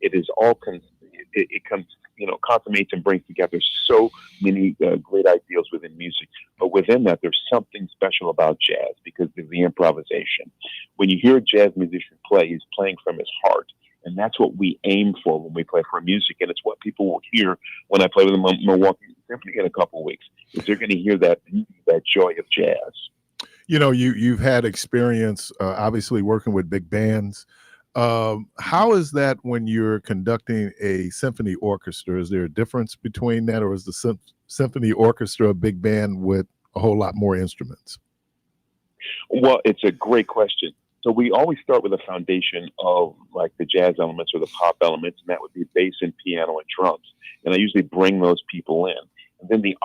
It is all it comes, consummates and brings together so many great ideals within music. But within that, there's something special about jazz because of the improvisation. When you hear a jazz musician play, he's playing from his heart. And that's what we aim for when we play for music. And it's what people will hear when I play with the Milwaukee Symphony in a couple of weeks. Is they're going to hear that beauty, that joy of jazz. You've had experience, obviously working with big bands. How is that when you're conducting a symphony orchestra? Is there a difference between that, or is the symphony orchestra a big band with a whole lot more instruments? Well, it's a great question. So we always start with a foundation of like the jazz elements or the pop elements, and that would be bass and piano and drums. And I usually bring those people in. And then the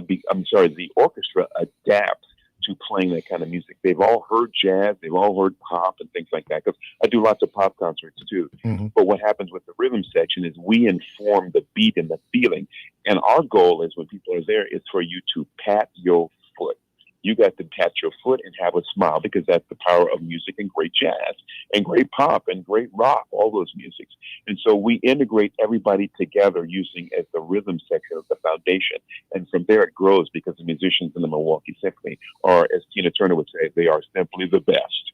the orchestra adapts to playing that kind of music. They've all heard jazz, they've all heard pop and things like that, because I do lots of pop concerts too. Mm-hmm. But what happens with the rhythm section is we inform the beat and the feeling. And our goal is when people are there is for you to pat your foot. You got to pat your foot and have a smile, because that's the power of music and great jazz and great pop and great rock, all those musics. And so we integrate everybody together using as the rhythm section of the foundation. And from there it grows, because the musicians in the Milwaukee Symphony are, as Tina Turner would say, they are simply the best.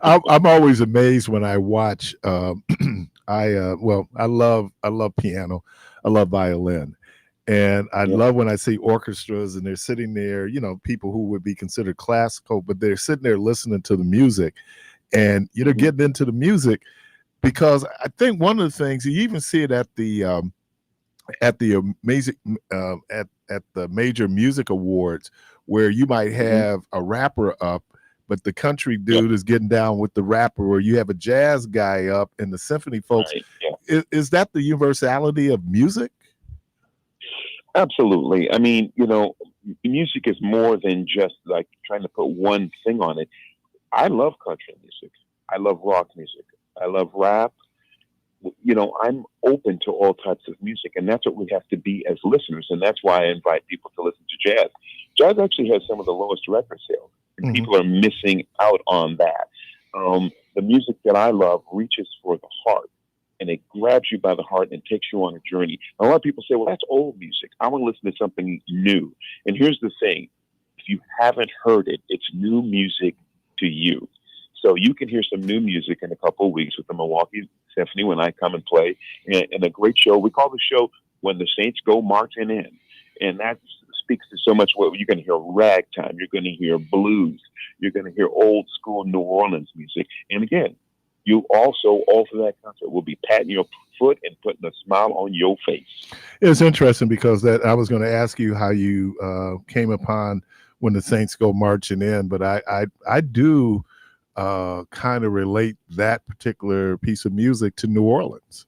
I'm always amazed when I watch, I love piano. I love violin. And I love when I see orchestras and they're sitting there, people who would be considered classical, but they're sitting there listening to the music and, getting into the music, because I think one of the things, you even see it at the amazing, at the major music awards, where you might have a rapper up, but the country dude is getting down with the rapper, or you have a jazz guy up and the symphony folks. Right. Yeah. Is that the universality of music? Absolutely. I mean, music is more than just like trying to put one thing on it. I love country music. I love rock music. I love rap. I'm open to all types of music, and that's what we have to be as listeners. And that's why I invite people to listen to jazz. Jazz actually has some of the lowest record sales, and people are missing out on that. The music that I love reaches for the heart. And it grabs you by the heart and takes you on a journey. And a lot of people say, well, that's old music. I want to listen to something new. And here's the thing. If you haven't heard it, it's new music to you. So you can hear some new music in a couple of weeks with the Milwaukee Symphony when I come and play. And a great show. We call the show When the Saints Go Marching In. And that speaks to so much. What you're going to hear ragtime. You're going to hear blues. You're going to hear old school New Orleans music. And again, you also, all for that concert, will be patting your foot and putting a smile on your face. It's interesting, because I was going to ask you how you came upon When the Saints Go Marching In, but I do kind of relate that particular piece of music to New Orleans.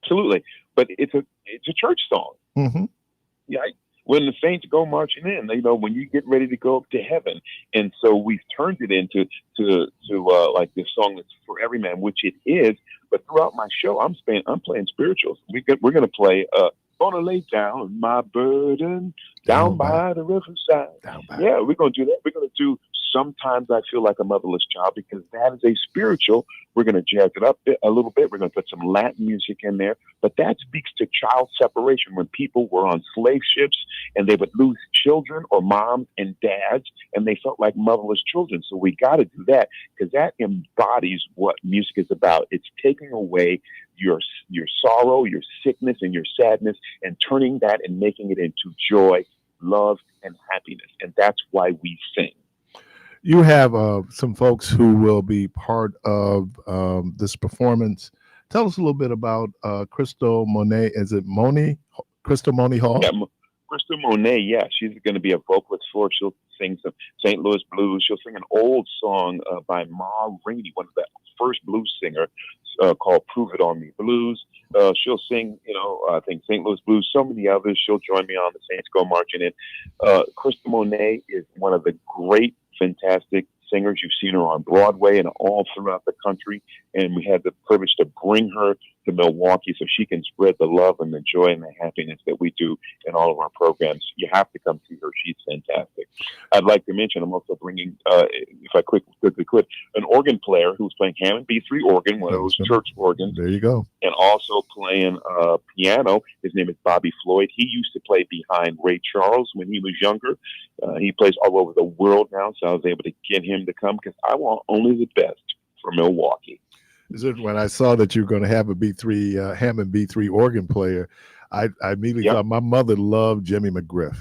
Absolutely, but it's a church song. Mm-hmm. Yeah. When the saints go marching in, when you get ready to go up to heaven. And so we've turned it into like this song that's for every man, which it is. But throughout my show, I'm playing spirituals. We're going to play Gonna Lay Down My Burden down by the riverside. Yeah, we're going to do that. We're going to do Sometimes I Feel Like a Motherless Child, because that is a spiritual. We're going to jazz it up a little bit. We're going to put some Latin music in there. But that speaks to child separation, when people were on slave ships and they would lose children or moms and dads, and they felt like motherless children. So we got to do that, because that embodies what music is about. It's taking away your sorrow, your sickness, and your sadness, and turning that and making it into joy, love, and happiness. And that's why we sing. You have some folks who will be part of this performance. Tell us a little bit about Crystal Monet. Is it Monet? Crystal Monet Hall? Yeah, Crystal Monet, yeah. She's going to be a vocalist for. She'll sing some St. Louis blues. She'll sing an old song by Ma Rainey, one of the first blues singer, called Prove It On Me Blues. She'll sing, I think St. Louis blues, so many others. She'll join me on The Saints Go Marching In. Crystal Monet is one of the great, fantastic singers. You've seen her on Broadway and all throughout the country. And we had the privilege to bring her to Milwaukee so she can spread the love and the joy and the happiness that we do in all of our programs. You have to come see her. She's fantastic. I'd like to mention I'm also bringing, if I quickly could, an organ player who's playing Hammond B3 organ, one of those church organs. There you go. And also playing piano. His name is Bobby Floyd. He used to play behind Ray Charles when he was younger. He plays all over the world now, so I was able to get him to come because I want only the best for Milwaukee. Is it when I saw that you were going to have a B3 Hammond B3 organ player, I immediately thought my mother loved Jimmy McGriff.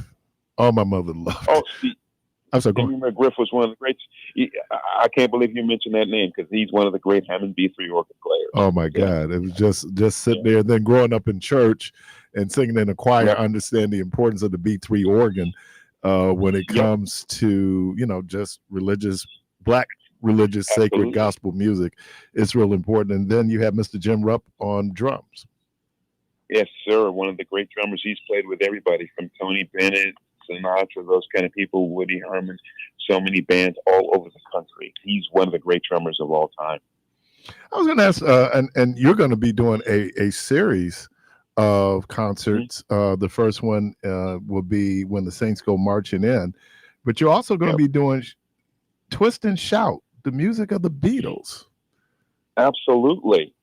Oh, my mother loved. Oh, I'm sorry. Jimmy McGriff was one of the greats. I can't believe you mentioned that name because he's one of the great Hammond B3 organ players. Oh my God! It was just sitting there, and then growing up in church and singing in a choir, understand the importance of the B3 organ when it comes to just Black religious sacred gospel music. It's real important. And then you have Mr. Jim Rupp on drums. Yes, sir. One of the great drummers. He's played with everybody from Tony Bennett, Sinatra, those kind of people, Woody Herman, so many bands all over the country. He's one of the great drummers of all time. I was going to ask, and you're going to be doing a series of concerts. The first one will be When the Saints Go Marching In, but you're also going to be doing Twist and Shout, the music of the Beatles. Absolutely.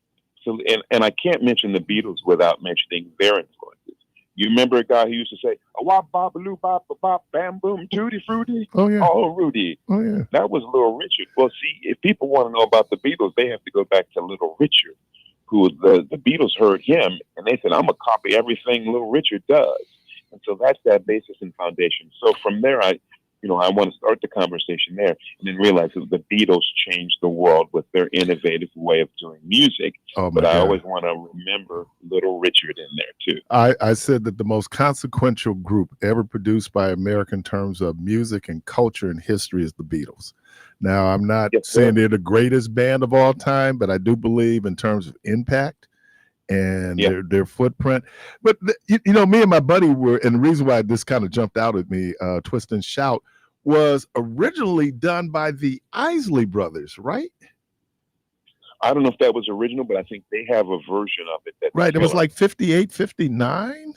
So, and I can't mention the Beatles without mentioning their influences. You remember a guy who used to say, "Wop bop loo bop bop bam boom tutti fruity." Oh yeah. Oh Rudy. Oh yeah. That was Little Richard. Well, see, if people want to know about the Beatles, they have to go back to Little Richard, who the Beatles heard him and they said, "I'm gonna copy everything Little Richard does." And so that's that basis and foundation. So from there, I want to start the conversation there and then realize that the Beatles changed the world with their innovative way of doing music. But I always want to remember Little Richard in there too. I said that the most consequential group ever produced by America in terms of music and culture and history is the Beatles. Now, I'm not saying they're the greatest band of all time, but I do believe in terms of impact and their footprint. But me and my buddy were, and the reason why this kind of jumped out at me, Twist and Shout, was originally done by the Isley Brothers, right? I don't know if that was original, but I think they have a version of it. It was like 58, 59.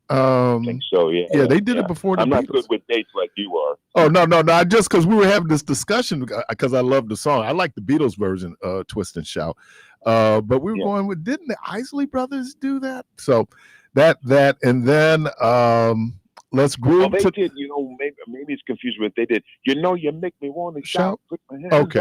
I think so, yeah. Yeah, they did it before the I'm not Beatles. good with dates like you are. Oh, no. Just because we were having this discussion because I love the song. I like the Beatles version, Twist and Shout. But we were going with, didn't the Isley Brothers do that? So that, and then let's groove. Well, they did, maybe it's confused with they did. You make me want to shout. Put my hands up,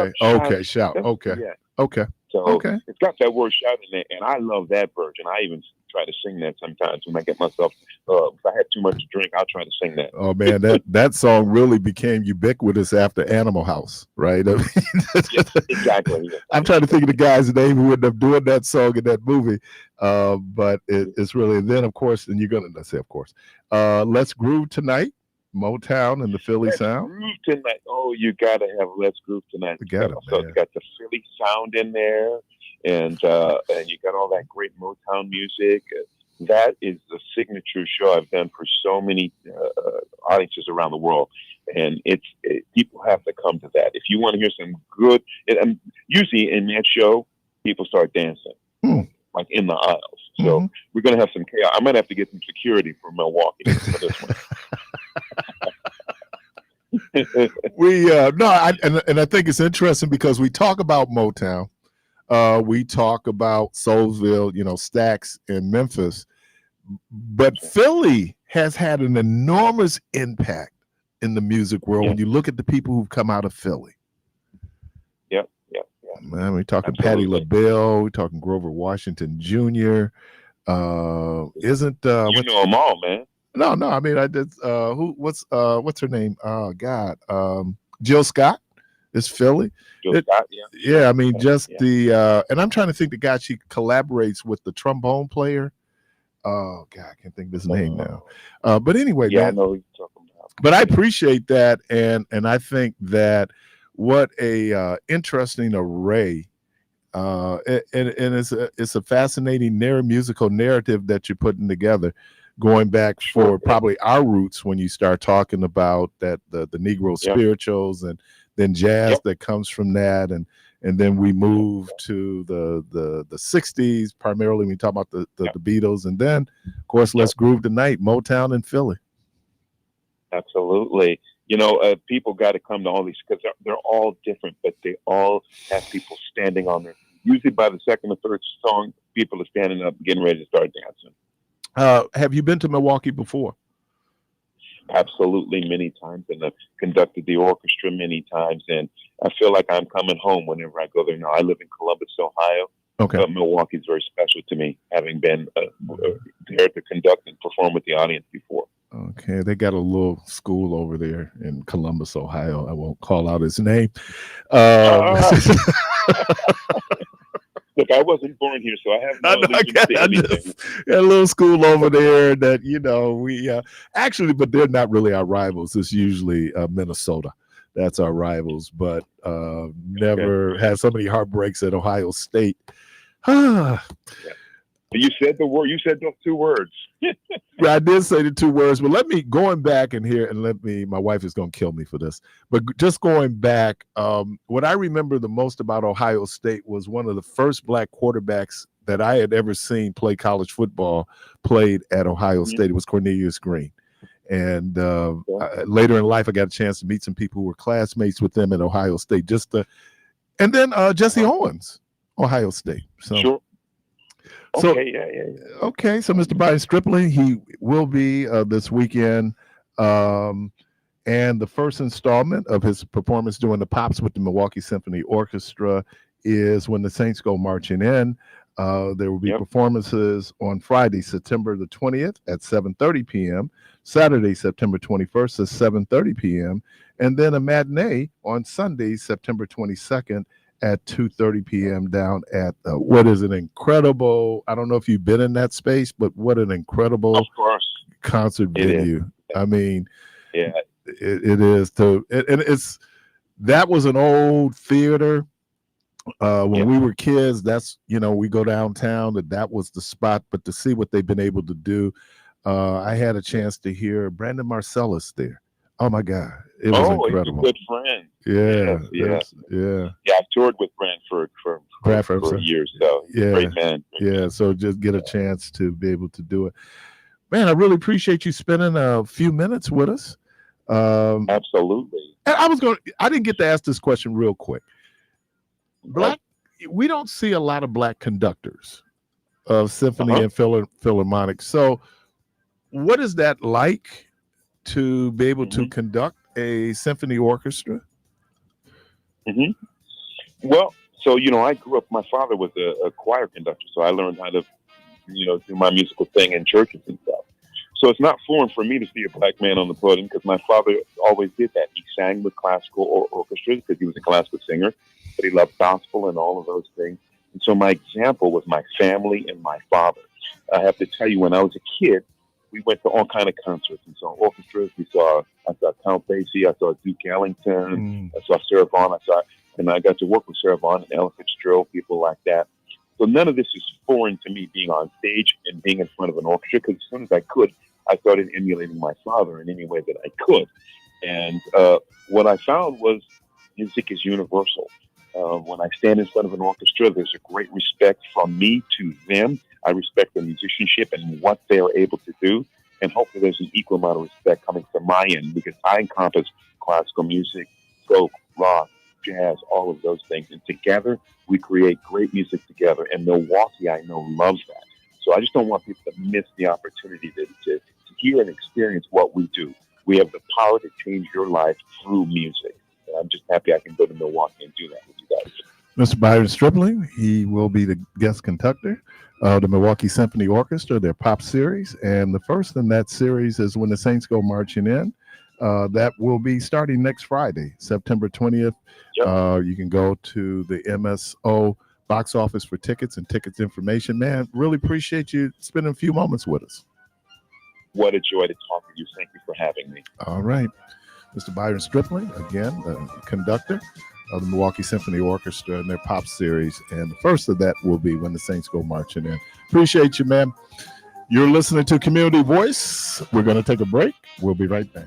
shout. That's, okay. Yeah. Okay. So it's got that word shout in there, and I love that version. I even try to sing that sometimes when I get myself, if I have too much to drink, I'll try to sing that. Oh man, that song really became ubiquitous after Animal House, right? Yes, exactly. Yeah. I'm trying to think of the guy's name who ended up doing that song in that movie. But it's really, and then of course, and you're gonna say, of course, Let's Groove Tonight, Motown and the Philly sound. Groove Tonight. Oh, you gotta have Let's Groove Tonight. So it's got the Philly sound in there, and you got all that great Motown music. That is the signature show I've done for so many audiences around the world, and people have to come to that. If you want to hear some good, and usually in that show, people start dancing. Like in the aisles. So we're going to have some chaos. I might have to get some security from Milwaukee for this one. And I think it's interesting because we talk about Motown, we talk about Soulsville, Stax and Memphis, but Philly has had an enormous impact in the music world when you look at the people who've come out of Philly. Man, we're talking Patti LaBelle, we're talking Grover Washington Jr. Isn't you know them all, man? No. I mean, I did. What's her name? Oh God, Jill Scott is Philly. Jill Scott, yeah. I mean, the and I'm trying to think the guy she collaborates with, the trombone player. Oh God, I can't think of his name now. But anyway, man, I know who you're talking about. But I appreciate that, and I think that. What a interesting array, and it's a fascinating musical narrative that you're putting together, going back for probably our roots when you start talking about that the Negro spirituals and then jazz Yep. that comes from that, and then we move to the 60s primarily when we talk about the Yep. Beatles, and then of course Let's Groove Tonight, Motown and Philly. Absolutely. People got to come to all these because they're all different, but they all have people standing on their. Usually by the second or third song, people are standing up, getting ready to start dancing. Have you been to Milwaukee before? Absolutely, many times, and I've conducted the orchestra many times, and I feel like I'm coming home whenever I go there. Now I live in Columbus, Ohio, Okay. but Milwaukee is very special to me, having been there to conduct and perform with the audience before. Okay, they got a little school over there in Columbus, Ohio. I won't call out his name. Look, I wasn't born here, so I have no allegiance to anything. A little school over there that we actually, but they're not really our rivals. It's usually Minnesota. That's our rivals, but never had so many heartbreaks at Ohio State. Yeah. You said the word. You said those two words. I did say the two words, but going back in here and my wife is going to kill me for this, but just going back, what I remember the most about Ohio State was one of the first black quarterbacks that I had ever seen play college football played at Ohio State. It was Cornelius Green. And later in life, I got a chance to meet some people who were classmates with them at Ohio State. And then Jesse Owens, Ohio State. So, sure. So, okay, yeah. Okay, so Mr. Byron Stripling, he will be this weekend, and the first installment of his performance doing the Pops with the Milwaukee Symphony Orchestra is when the Saints go marching in. There will be performances on Friday, September the 20th at 7:30 p.m., Saturday, September 21st at 7:30 p.m., and then a matinee on Sunday, September 22nd at 2:30 p.m. down at what is an incredible, I don't know if you've been in that space, but what an incredible concert venue. I mean, yeah, it is. That was an old theater. When we were kids, that's, we go downtown, that was the spot, but to see what they've been able to do, I had a chance to hear Brandon Marcellus there. Oh my God. It was incredible. He's a good friend. Yeah. I've toured with Brand for years, so great man. So just get a chance to be able to do it. Man, I really appreciate you spending a few minutes with us. Absolutely. And I didn't get to ask this question real quick. We don't see a lot of black conductors of symphony and philharmonic. So what is that like to be able to conduct a symphony orchestra? Well, so, I grew up, my father was a choir conductor, so I learned how to, do my musical thing in churches and stuff. So it's not foreign for me to see a black man on the podium because my father always did that. He sang with classical orchestras because he was a classical singer, but he loved gospel and all of those things. And so my example was my family and my father. I have to tell you, when I was a kid, we went to all kind of concerts and saw orchestras. I saw Count Basie, I saw Duke Ellington, I saw Sarah Vaughan, and I got to work with Sarah Vaughan and Ella Fitzgerald, people like that. So none of this is foreign to me, being on stage and being in front of an orchestra, because as soon as I could, I started emulating my father in any way that I could. And what I found was music is universal. When I stand in front of an orchestra, there's a great respect from me to them. I respect their musicianship and what they're able to do. And hopefully there's an equal amount of respect coming from my end, because I encompass classical music, folk, rock, jazz, all of those things. And together, we create great music together. And Milwaukee, I know, loves that. So I just don't want people to miss the opportunity to hear and experience what we do. We have the power to change your life through music. And I'm just happy I can go to Milwaukee and do that with you guys. Mr. Byron Stripling, he will be the guest conductor of the Milwaukee Symphony Orchestra, their pop series. And the first in that series is When the Saints Go Marching In. That will be starting next Friday, September 20th. You can go to the MSO box office for tickets and tickets information. Man, really appreciate you spending a few moments with us. What a joy to talk with you. Thank you for having me. All right. Mr. Byron Stripling, again, the conductor of the Milwaukee Symphony Orchestra and their pop series. And the first of that will be When the Saints Go Marching In. Appreciate you, man. You're listening to Community Voice. We're going to take a break. We'll be right back.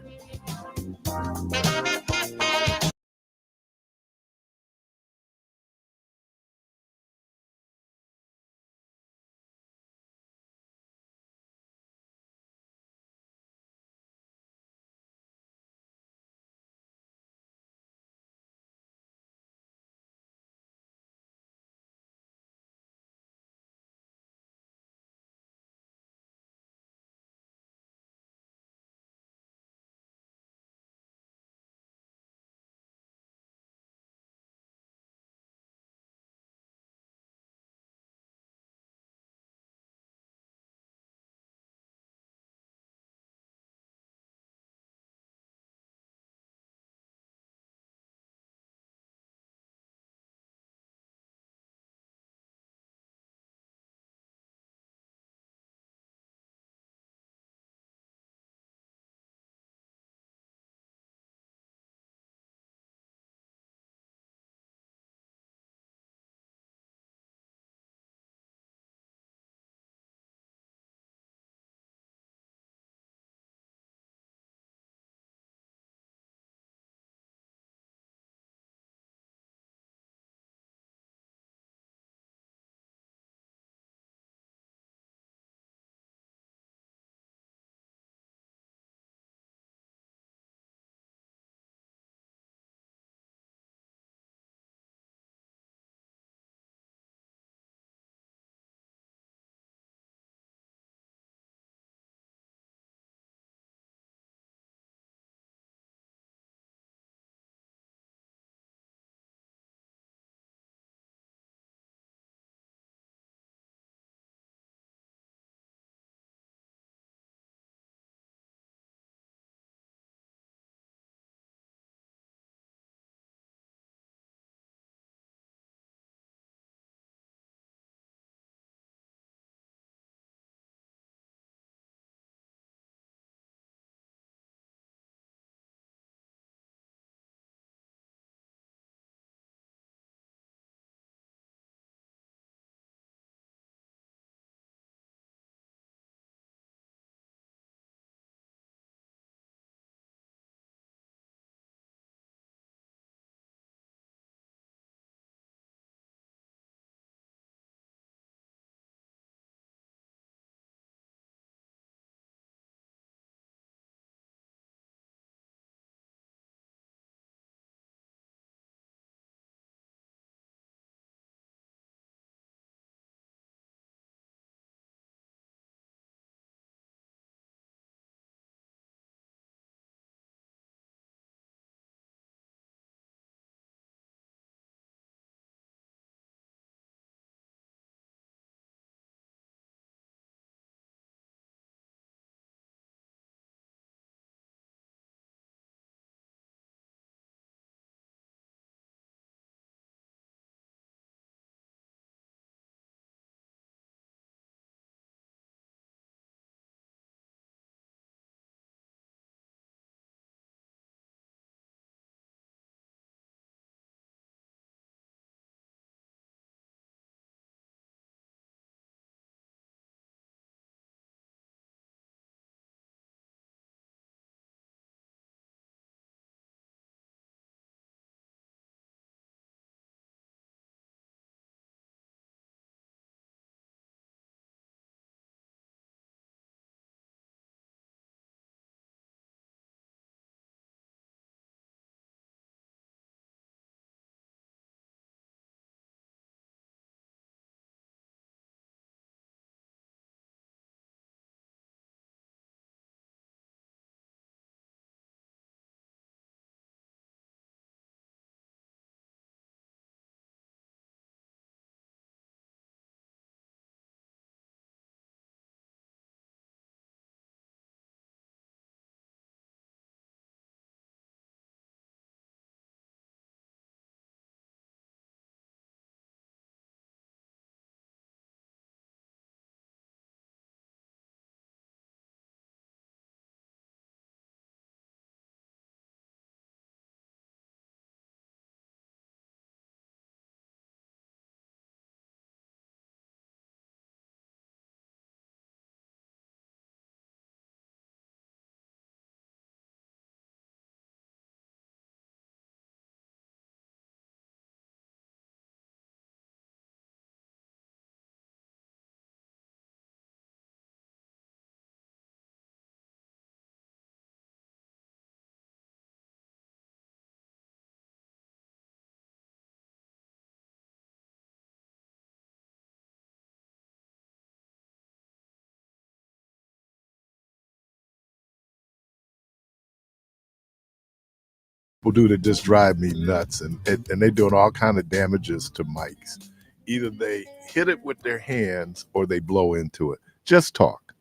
People do that just drive me nuts, and they're doing all kind of damages to mics. Either they hit it with their hands or they blow into it. Just talk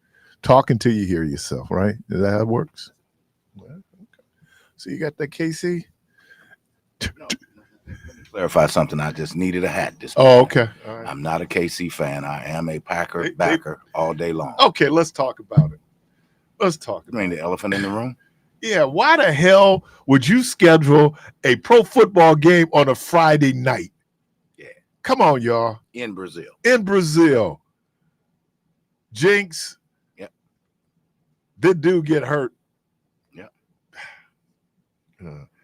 until you hear yourself, right? Is that how it works? Well, okay. So you got that, KC? No, let me clarify something. I just needed a hat this Oh, morning. okay. All right. I'm not a KC fan. I am a Packer backer all day long. Okay, let's talk about it. Let's talk You mean about the it. elephant in the room? Yeah, why the hell would you schedule a pro football game on a Friday night? Yeah. Come on, y'all. In Brazil. In Brazil. Jinx. Yep. Did dude get hurt? Yep.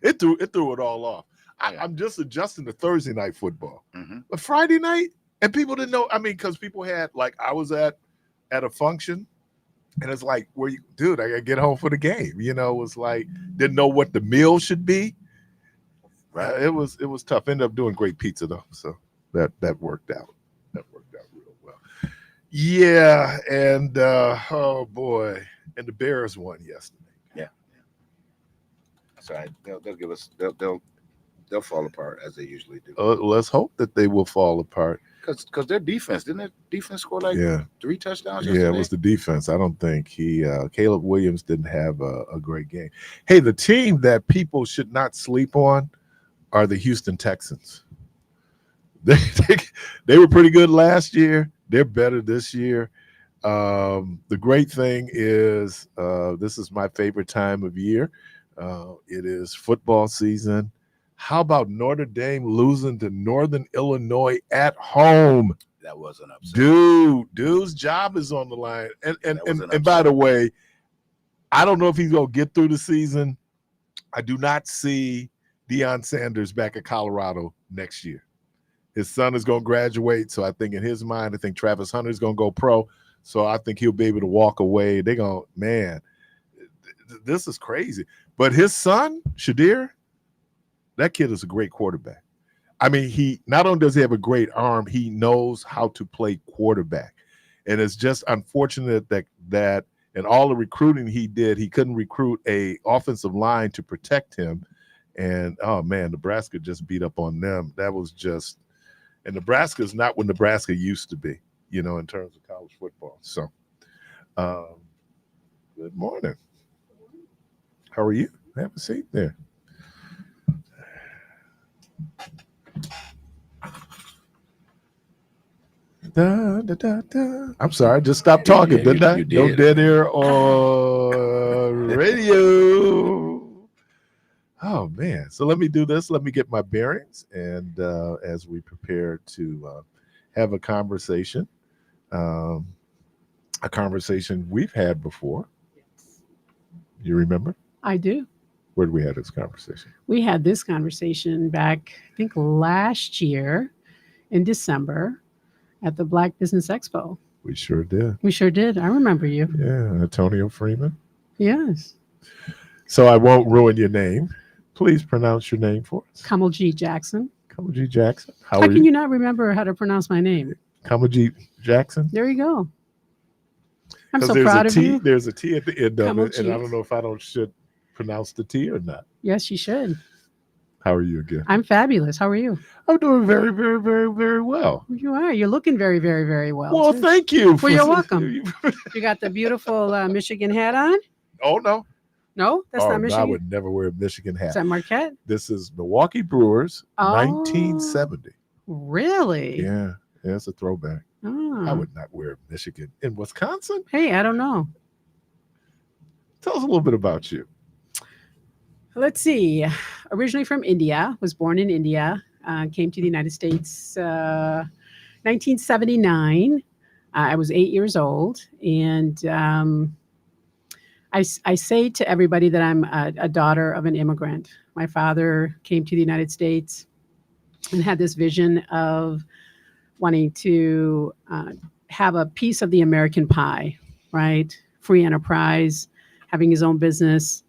It threw it all off. I'm just adjusting to Thursday night football. Mm-hmm. But Friday night, and people didn't know. I mean, because people had, like, I was at a function, and it's like, dude, I gotta get home for the game. You know, it was like, didn't know what the meal should be. Right. It was tough. Ended up doing great pizza though, so that worked out. That worked out real well. Yeah, and oh boy, and the Bears won yesterday. Yeah. That's right. They'll give us. They'll fall apart as they usually do. Let's hope that they will fall apart. Because their defense, didn't their defense score like 3 touchdowns yesterday? Yeah, it was the defense. I don't think Caleb Williams didn't have a great game. Hey, the team that people should not sleep on are the Houston Texans. They were pretty good last year. They're better this year. The great thing is this is my favorite time of year. It is football season. How about Notre Dame losing to Northern Illinois at home? That was an upset. Dude's job is on the line. And by the way, I don't know if he's going to get through the season. I do not see Deion Sanders back at Colorado next year. His son is going to graduate, so I think in his mind, I think Travis Hunter is going to go pro. So I think he'll be able to walk away. They're going, man, this is crazy. But his son, Shadir, that kid is a great quarterback. I mean, he not only does he have a great arm, he knows how to play quarterback. And it's just unfortunate that in all the recruiting he did, he couldn't recruit a offensive line to protect him. And, oh, man, Nebraska just beat up on them. That was just – and Nebraska is not what Nebraska used to be, you know, in terms of college football. So, good morning. How are you? Have a seat there. Da, da, da, da. I'm sorry, just stopped talking, didn't I? You did. No dead air on radio. Oh, man. So let me do this. Let me get my bearings. And as we prepare to have a conversation we've had before. You remember? I do. Where did we have this conversation? We had this conversation back, I think, last year in December at the Black Business Expo. We sure did. We sure did. I remember you. Yeah, Antonio Freeman. Yes. So I won't ruin your name. Please pronounce your name for us. Kamal G. Jackson. Kamal G. Jackson. How can you not remember how to pronounce my name? Kamal G. Jackson. There you go. I'm so there's proud a of T, you. There's a T at the end of Kamal it, and G. I don't know if I should pronounce the T or not. Yes, you should. How are you again? I'm fabulous. How are you? I'm doing very, very, very, very well. You are. You're looking very, very, very well. Well, too. thank you. Well, you're welcome. You got the beautiful Michigan hat on? Oh, no. No, that's not Michigan. I would never wear a Michigan hat. Is that Marquette? This is Milwaukee Brewers, Oh. 1970. Really? Yeah, it's a throwback. Oh. I would not wear Michigan in Wisconsin. Hey, I don't know. Tell us a little bit about you. Let's see. Originally from India, was born in India, came to the United States 1979. I was 8 years old, and I say to everybody that I'm a daughter of an immigrant. My father came to the United States and had this vision of wanting to have a piece of the American pie, right? Free enterprise, having his own business,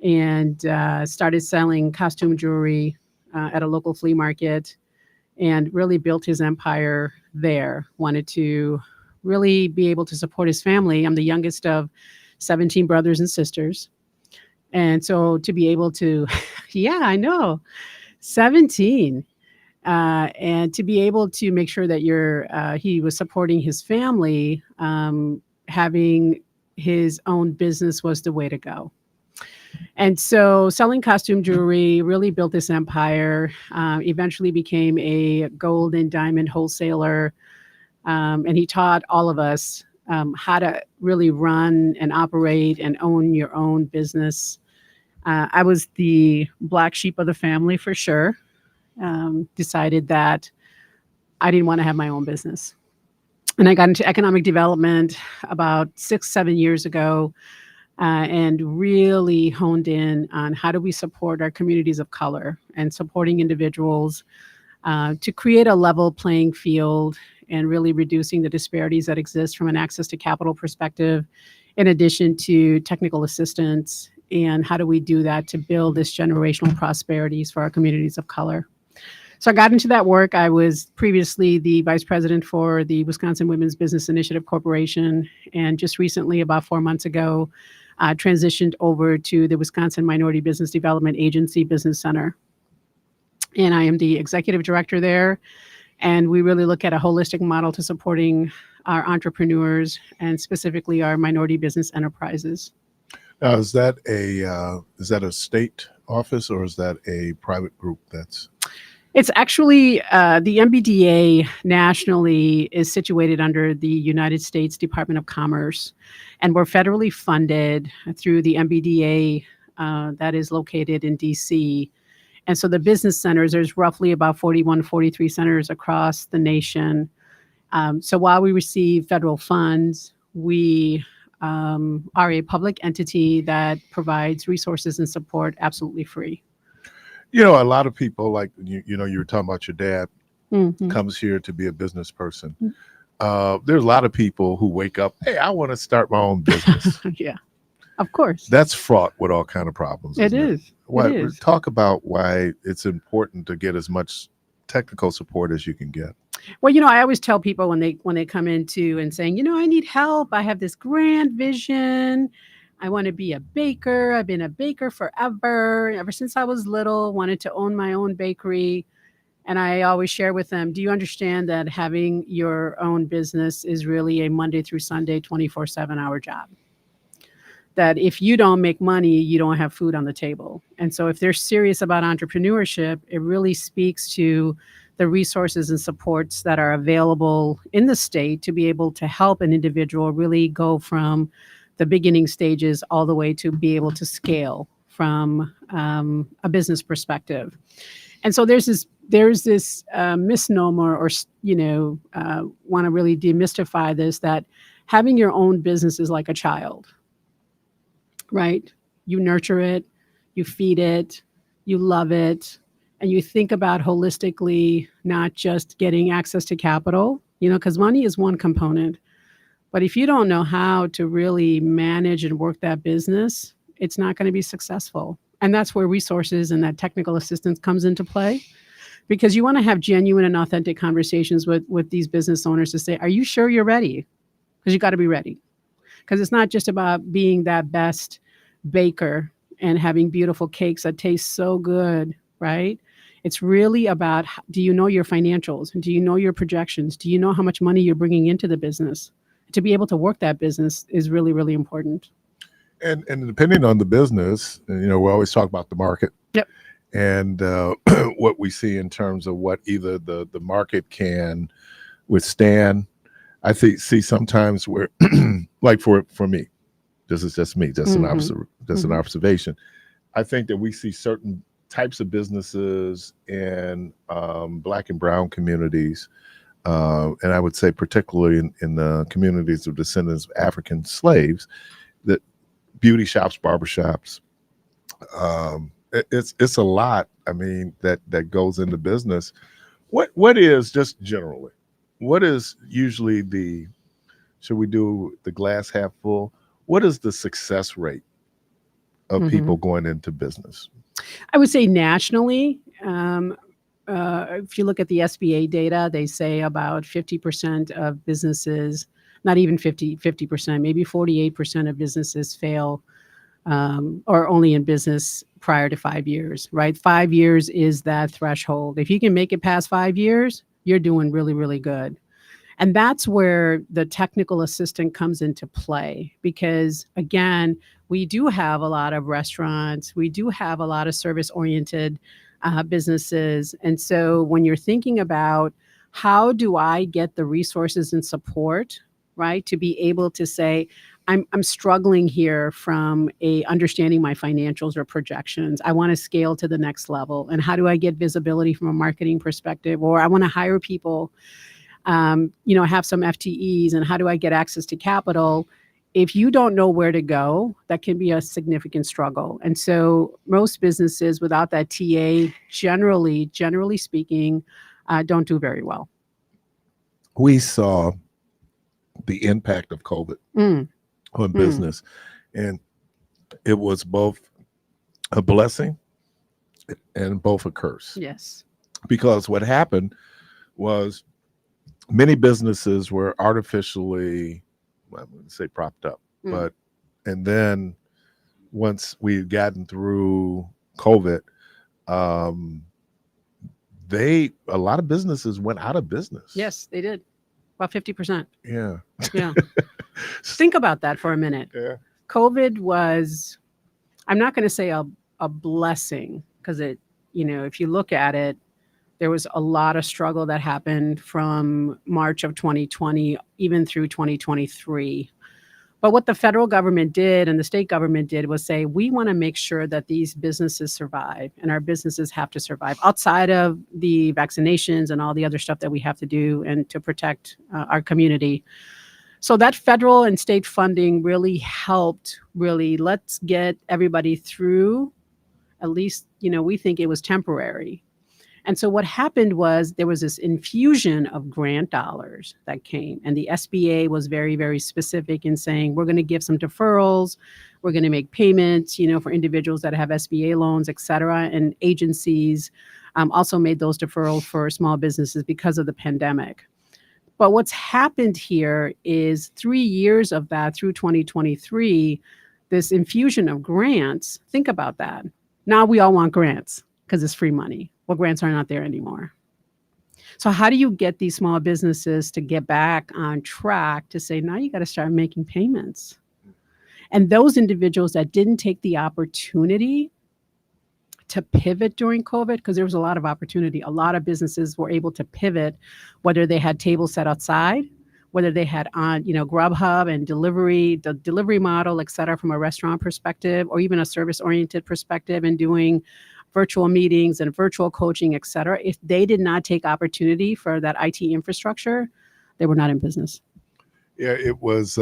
and started selling costume jewelry at a local flea market, and really built his empire there. Wanted to really be able to support his family. I'm the youngest of 17 brothers and sisters. And so to be able to, yeah, I know, 17. And to be able to make sure that he was supporting his family, having his own business was the way to go. And so selling costume jewelry really built this empire, eventually became a gold and diamond wholesaler. And he taught all of us how to really run and operate and own your own business. I was the black sheep of the family for sure. Decided that I didn't want to have my own business. And I got into economic development about 6, 7 years ago, and really honed in on how do we support our communities of color and supporting individuals to create a level playing field and really reducing the disparities that exist from an access to capital perspective, in addition to technical assistance. And how do we do that to build this generational prosperities for our communities of color? So I got into that work. I was previously the vice president for the Wisconsin Women's Business Initiative Corporation, and just recently, about 4 months ago, transitioned over to the Wisconsin Minority Business Development Agency Business Center. And I am the executive director there. And we really look at a holistic model to supporting our entrepreneurs and specifically our minority business enterprises. Now, is that a state office or is that a private group? It's actually the MBDA nationally is situated under the United States Department of Commerce, and we're federally funded through the MBDA that is located in DC. And so the business centers, there's roughly about 41, 43 centers across the nation. So while we receive federal funds, we are a public entity that provides resources and support absolutely free. You know, a lot of people, like, you were talking about your dad Mm-hmm. comes here to be a business person. There's a lot of people who wake up, hey, I want to start my own business. Yeah, of course. That's fraught with all kind of problems. It is. Talk about why it's important to get as much technical support as you can get. Well, I always tell people when they come into and saying, I need help. I have this grand vision. I want to be a baker. I've been a baker forever. Ever since I was little, wanted to own my own bakery. And I always share with them, do you understand that having your own business is really a Monday through Sunday, 24/7 hour job? That if you don't make money, you don't have food on the table. And so if they're serious about entrepreneurship, it really speaks to the resources and supports that are available in the state to be able to help an individual really go from the beginning stages all the way to be able to scale from a business perspective. And so there's this misnomer, or want to really demystify this, that having your own business is like a child, right? You nurture it, you feed it, you love it, and you think about holistically, not just getting access to capital, because money is one component. But if you don't know how to really manage and work that business, it's not going to be successful. And that's where resources and that technical assistance comes into play, because you want to have genuine and authentic conversations with these business owners to say, are you sure you're ready? Because you got to be ready. Because it's not just about being that best baker and having beautiful cakes that taste so good, right? It's really about, do you know your financials? Do you know your projections? Do you know how much money you're bringing into the business? To be able to work that business is really, really important. And depending on the business, we always talk about the market. Yep. And what we see in terms of what either the market can withstand. I see sometimes where, like for me, this is just me, just an observation. I think that we see certain types of businesses in Black and Brown communities, and I would say particularly in the communities of descendants of African slaves, that beauty shops, barbershops, it's a lot. I mean, that goes into business. What is, just generally, what is usually should we do the glass half full? What is the success rate of people going into business? I would say nationally, if you look at the SBA data, they say about 50% of businesses, not even 50%, maybe 48% of businesses fail or only in business prior to 5 years, right? 5 years is that threshold. If you can make it past 5 years, you're doing really, really good. And that's where the technical assistant comes into play because, again, we do have a lot of restaurants, we do have a lot of service oriented businesses. And so when you're thinking about how do I get the resources and support, right, to be able to say, I'm struggling here from a understanding my financials or projections. I want to scale to the next level. And how do I get visibility from a marketing perspective? Or I want to hire people, have some FTEs, and how do I get access to capital? If you don't know where to go, that can be a significant struggle. And so most businesses without that TA, generally speaking, don't do very well. We saw the impact of COVID on business, and it was both a blessing and both a curse. Yes. Because what happened was many businesses were artificially, well, I wouldn't say propped up, and then once we had gotten through COVID, a lot of businesses went out of business. Yes, they did. About 50%. Yeah. Yeah. Think about that for a minute. Yeah. COVID was, I'm not going to say a blessing because if you look at it, there was a lot of struggle that happened from March of 2020, even through 2023. But what the federal government did and the state government did was say, we want to make sure that these businesses survive, and our businesses have to survive outside of the vaccinations and all the other stuff that we have to do and to protect our community. So that federal and state funding really helped, let's get everybody through, at least, we think it was temporary. And so what happened was there was this infusion of grant dollars that came, and the SBA was very, very specific in saying, we're going to give some deferrals, we're going to make payments, for individuals that have SBA loans, et cetera. And agencies also made those deferrals for small businesses because of the pandemic. But what's happened here is 3 years of that through 2023, this infusion of grants, think about that. Now we all want grants because it's free money. Well, grants are not there anymore. So how do you get these small businesses to get back on track to say, now you got to start making payments? And those individuals that didn't take the opportunity to pivot during COVID, because there was a lot of opportunity, a lot of businesses were able to pivot, whether they had tables set outside, whether they had on, Grubhub and the delivery model, et cetera, from a restaurant perspective, or even a service-oriented perspective, and doing virtual meetings and virtual coaching, et cetera. If they did not take opportunity for that IT infrastructure, they were not in business. Yeah, it was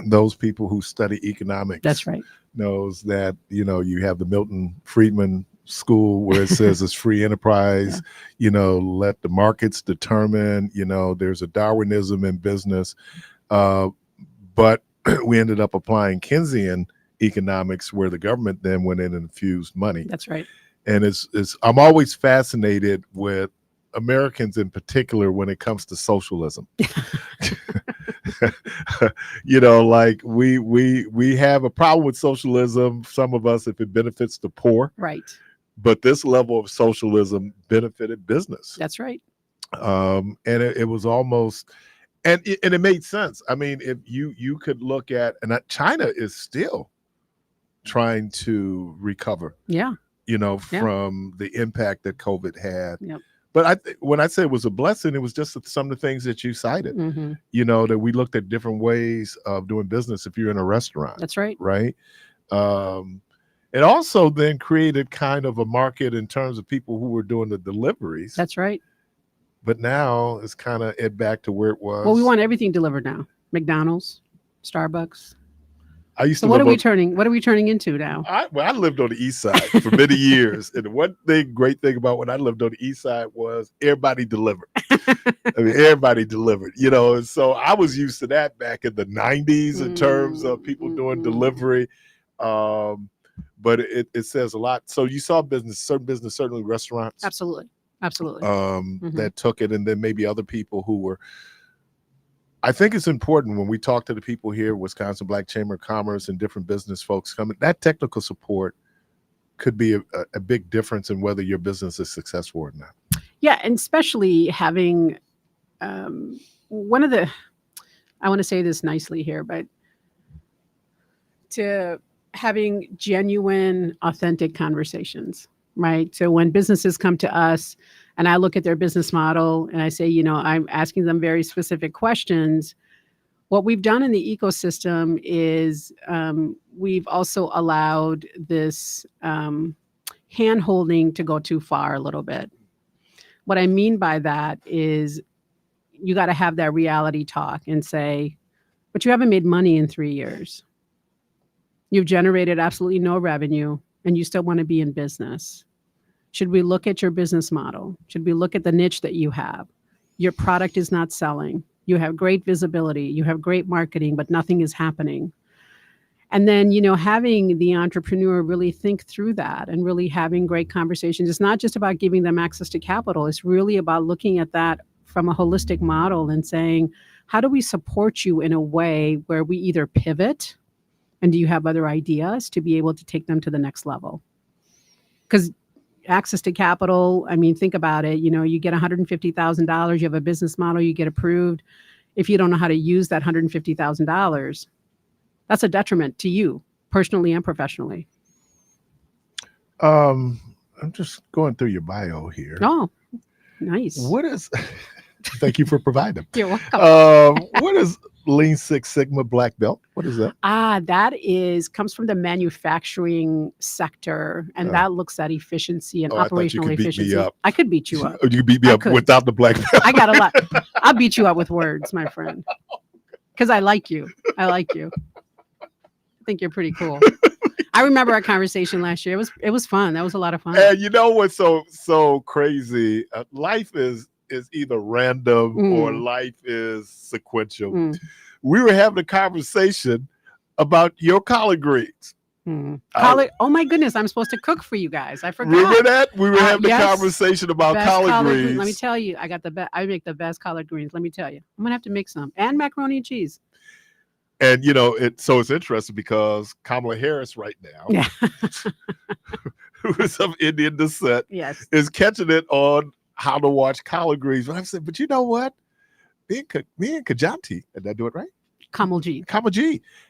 those people who study economics. That's right. Knows that, you have the Milton Friedman school where it says it's free enterprise, let the markets determine, there's a Darwinism in business. But we ended up applying Keynesian economics where the government then went in and infused money. That's right. And I'm always fascinated with Americans in particular when it comes to socialism. Like we have a problem with socialism, some of us, if it benefits the poor. Right. But this level of socialism benefited business. That's right. And it was almost, and it made sense. I mean, if you could look at, and China is still trying to recover. Yeah. From the impact that COVID had. Yep. But when I say it was a blessing, it was just some of the things that you cited, that we looked at different ways of doing business if you're in a restaurant. That's right. Right. It also then created kind of a market in terms of people who were doing the deliveries. That's right. But now it's kind of back to where it was. Well, we want everything delivered now. McDonald's, Starbucks. What are we turning into now? I lived on the east side for many years. And one great thing about when I lived on the east side was everybody delivered. Everybody delivered, and so I was used to that back in the 90s in terms of people doing delivery. But it says a lot. So you saw certain business, certainly restaurants. Absolutely. That took it. And then maybe other people who were, I think it's important when we talk to the people here, Wisconsin Black Chamber of Commerce and different business folks coming, that technical support could be a big difference in whether your business is successful or not. Yeah, and especially having one of the, I want to say this nicely here, but to having genuine, authentic conversations, right? So when businesses come to us and I look at their business model and I say, you know, I'm asking them very specific questions. What we've done in the ecosystem is we've also allowed this hand-holding to go too far a little bit. What I mean by that is you got to have that reality talk and say, but you haven't made money in 3 years. You've generated absolutely no revenue and you still want to be in business. Should we look at your business model? Should we look at the niche that you have? Your product is not selling. You have great visibility. You have great marketing, but nothing is happening. And then, you know, having the entrepreneur really think through that and really having great conversations. It's not just about giving them access to capital. It's really about looking at that from a holistic model and saying, how do we support you in a way where we either pivot, and do you have other ideas to be able to take them to the next level? Because access to capital, I mean, think about it. You know, you get $150,000, you have a business model, you get approved. If you don't know how to use that $150,000, that's a detriment to you personally and professionally. I'm just going through your bio here. Oh, nice. What is, thank you for providing. You're welcome. What is Lean Six Sigma Black Belt? What is that? That comes from the manufacturing sector, and that looks at efficiency and operational efficiency. I could beat you up. You could beat me up without the black belt. I got a lot. I'll beat you up with words, my friend. Because I like you. I like you. I think you're pretty cool. I remember our conversation last year. It was fun. That was a lot of fun. And you know what's so crazy? Life is either random or life is sequential. We were having a conversation about your collard greens. Oh my goodness, I'm supposed to cook for you guys. I forgot. Remember that? We were having a conversation about collard greens. Let me tell you, I make the best collard greens. Let me tell you. I'm gonna have to make some. And macaroni and cheese. And you know, it's interesting because Kamala Harris right now, who is of Indian descent, is catching it on how to watch collard greens. But I said, but you know what? Me and Kajanti, did I do it right? Kamal G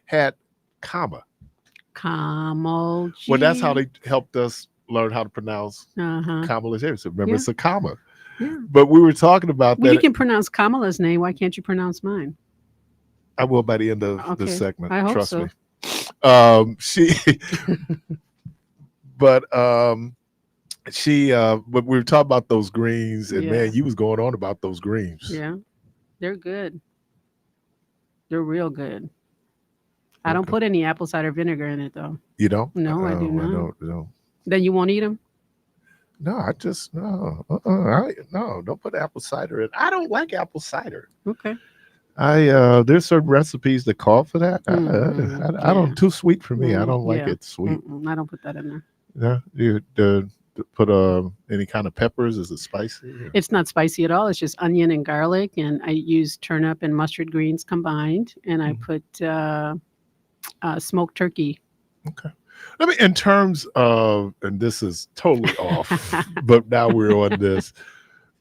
had Kamal G. Well, that's how they helped us learn how to pronounce Kamala Harris. Remember, it's a comma. Yeah. But we were talking about that. You can pronounce Kamala's name. Why can't you pronounce mine? I will by the end of this segment. I hope Trust so. me. But we were talking about those greens, and man, you was going on about those greens. Yeah, they're good. They're real good. I don't put any apple cider vinegar in it, though. You don't? No, I do not. No. Then you won't eat them? No, I just no. Don't put apple cider in. I don't like apple cider. Okay. There's certain recipes that call for that. I don't. Too sweet for me. I don't like it sweet. I don't put that in there. Yeah, you put any kind of peppers? Is it spicy? Or? It's not spicy at all. It's just onion and garlic, and I use turnip and mustard greens combined, and I put smoked turkey. Okay. I mean, in terms of, and this is totally off, but now we're on this.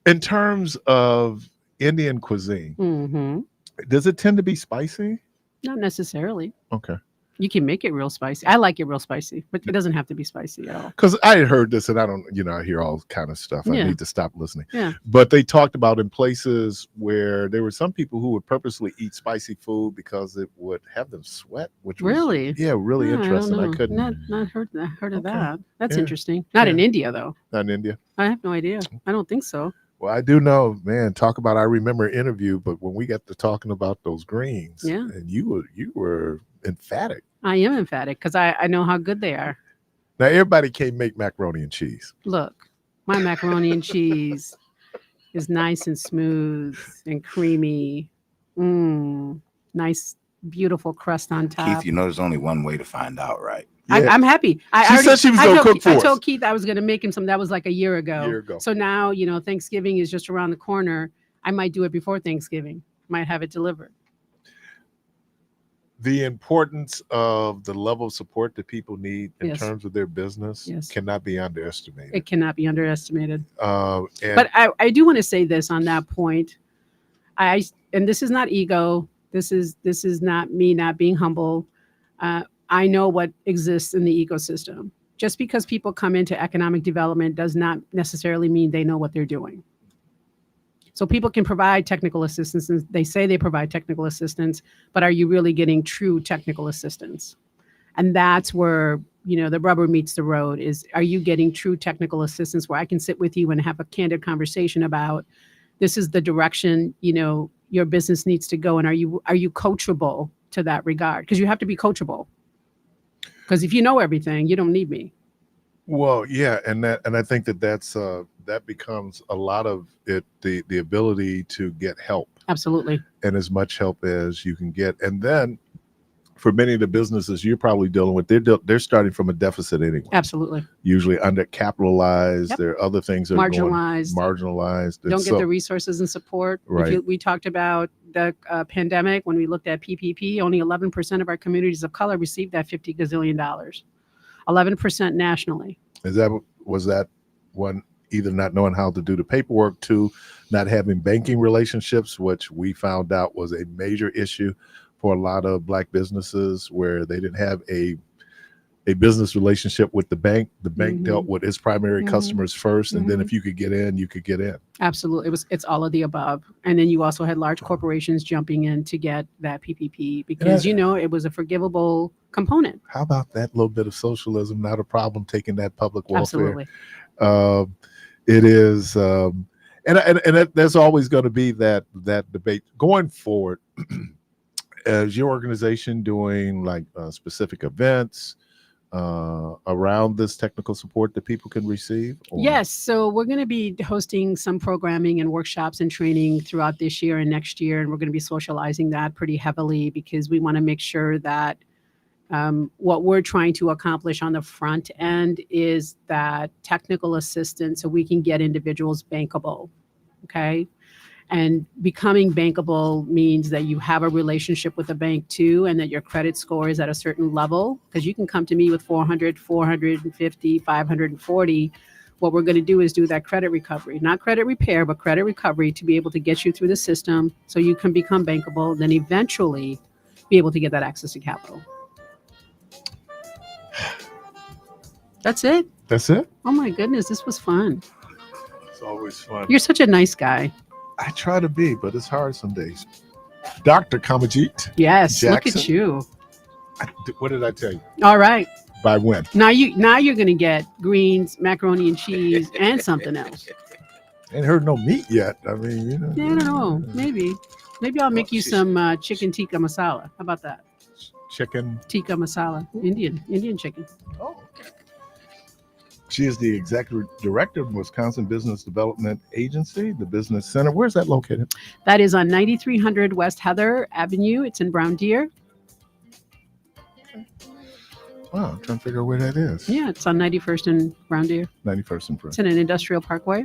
In terms of Indian cuisine, does it tend to be spicy? Not necessarily. Okay. You can make it real spicy. I like it real spicy, but it doesn't have to be spicy at all. Because I had heard this, and I don't, I hear all kind of stuff. I need to stop listening. Yeah. But they talked about in places where there were some people who would purposely eat spicy food because it would have them sweat, which was really interesting. I couldn't. Not heard of that. That's interesting. Not in India though. Not in India. I have no idea. I don't think so. Well, I do know, man. Talk about, I remember an interview, but when we got to talking about those greens, and you were emphatic. I am emphatic because I know how good they are. Now everybody can't make macaroni and cheese. Look, my macaroni and cheese is nice and smooth and creamy. Nice, beautiful crust on top. Keith, there's only one way to find out, right? Yeah. I'm happy. She said she was going to cook for us. I told Keith I was going to make him some. That was like a year ago. So now, Thanksgiving is just around the corner. I might do it before Thanksgiving. Might have it delivered. the importance of the level of support that people need in Yes. terms of their business Yes. cannot be underestimated. It cannot be underestimated. And But I do want to say this on that point. And this is not ego. This is not me not being humble. I know what exists in the ecosystem. Just because people come into economic development does not necessarily mean they know what they're doing. So people can provide technical assistance, and they say they provide technical assistance, but are you really getting true technical assistance? And that's where, the rubber meets the road. Is, are you getting true technical assistance where I can sit with you and have a candid conversation about, this is the direction, your business needs to go, and are you coachable to that regard? Because you have to be coachable. Because if you know everything, you don't need me. well, yeah, and I think that becomes a lot of it, the ability to get help, Absolutely. and as much help as you can get. And then for many of the businesses you're probably dealing with, they're starting from a deficit anyway. Absolutely. Usually undercapitalized. Yep. There are other things that are Marginalized. marginalized. And Don't get the resources and support. Right. We talked about the pandemic when we looked at PPP. Only 11% of our communities of color received that $50 gazillion. 11% nationally. Was that one, either not knowing how to do the paperwork, to not having banking relationships, which we found out was a major issue for a lot of Black businesses, where they didn't have a business relationship with the bank. The bank dealt with its primary customers first, and then if you could get in, you could get in. Absolutely. It's all of the above. And then you also had large corporations jumping in to get that PPP because, it was a forgivable component. How about that little bit of socialism? Not a problem taking that public welfare. Absolutely. It is, and there's always going to be that debate going forward. Is your organization doing like specific events around this technical support that people can receive? Yes. So we're going to be hosting some programming and workshops and training throughout this year and next year. And we're going to be socializing that pretty heavily because we want to make sure that what we're trying to accomplish on the front end is that technical assistance so we can get individuals bankable. Okay. And becoming bankable means that you have a relationship with the bank too, and that your credit score is at a certain level, because you can come to me with 400, 450, 540. What we're going to do is do that credit recovery, not credit repair, but credit recovery to be able to get you through the system so you can become bankable, then eventually be able to get that access to capital. That's it. That's it. Oh my goodness, this was fun. It's always fun. You're such a nice guy. I try to be, but it's hard some days. Dr. Kamajit. Yes, Jackson. look at you. What did I tell you? All right. By when? Now you're gonna get greens, macaroni and cheese, and something else. Ain't heard no meat yet. I mean, Yeah, I don't know. Maybe I'll make you some chicken tikka masala. How about that? Chicken tikka masala, Indian chicken. Oh, okay. She is the executive director of Wisconsin Business Development Agency, the Business Center. Where's that located? That is on 9300 West Heather Avenue. It's in Brown Deer. Wow, I'm trying to figure out where that is. Yeah, it's on 91st and Brown Deer. 91st and Brown. It's in an industrial parkway.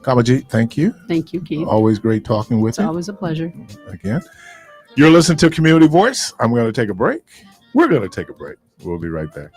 Kamajit, thank you. Thank you, Keith. Always great talking with you. It's always a pleasure. Again. You're listening to Community Voice. I'm going to take a break. We're going to take a break. We'll be right back.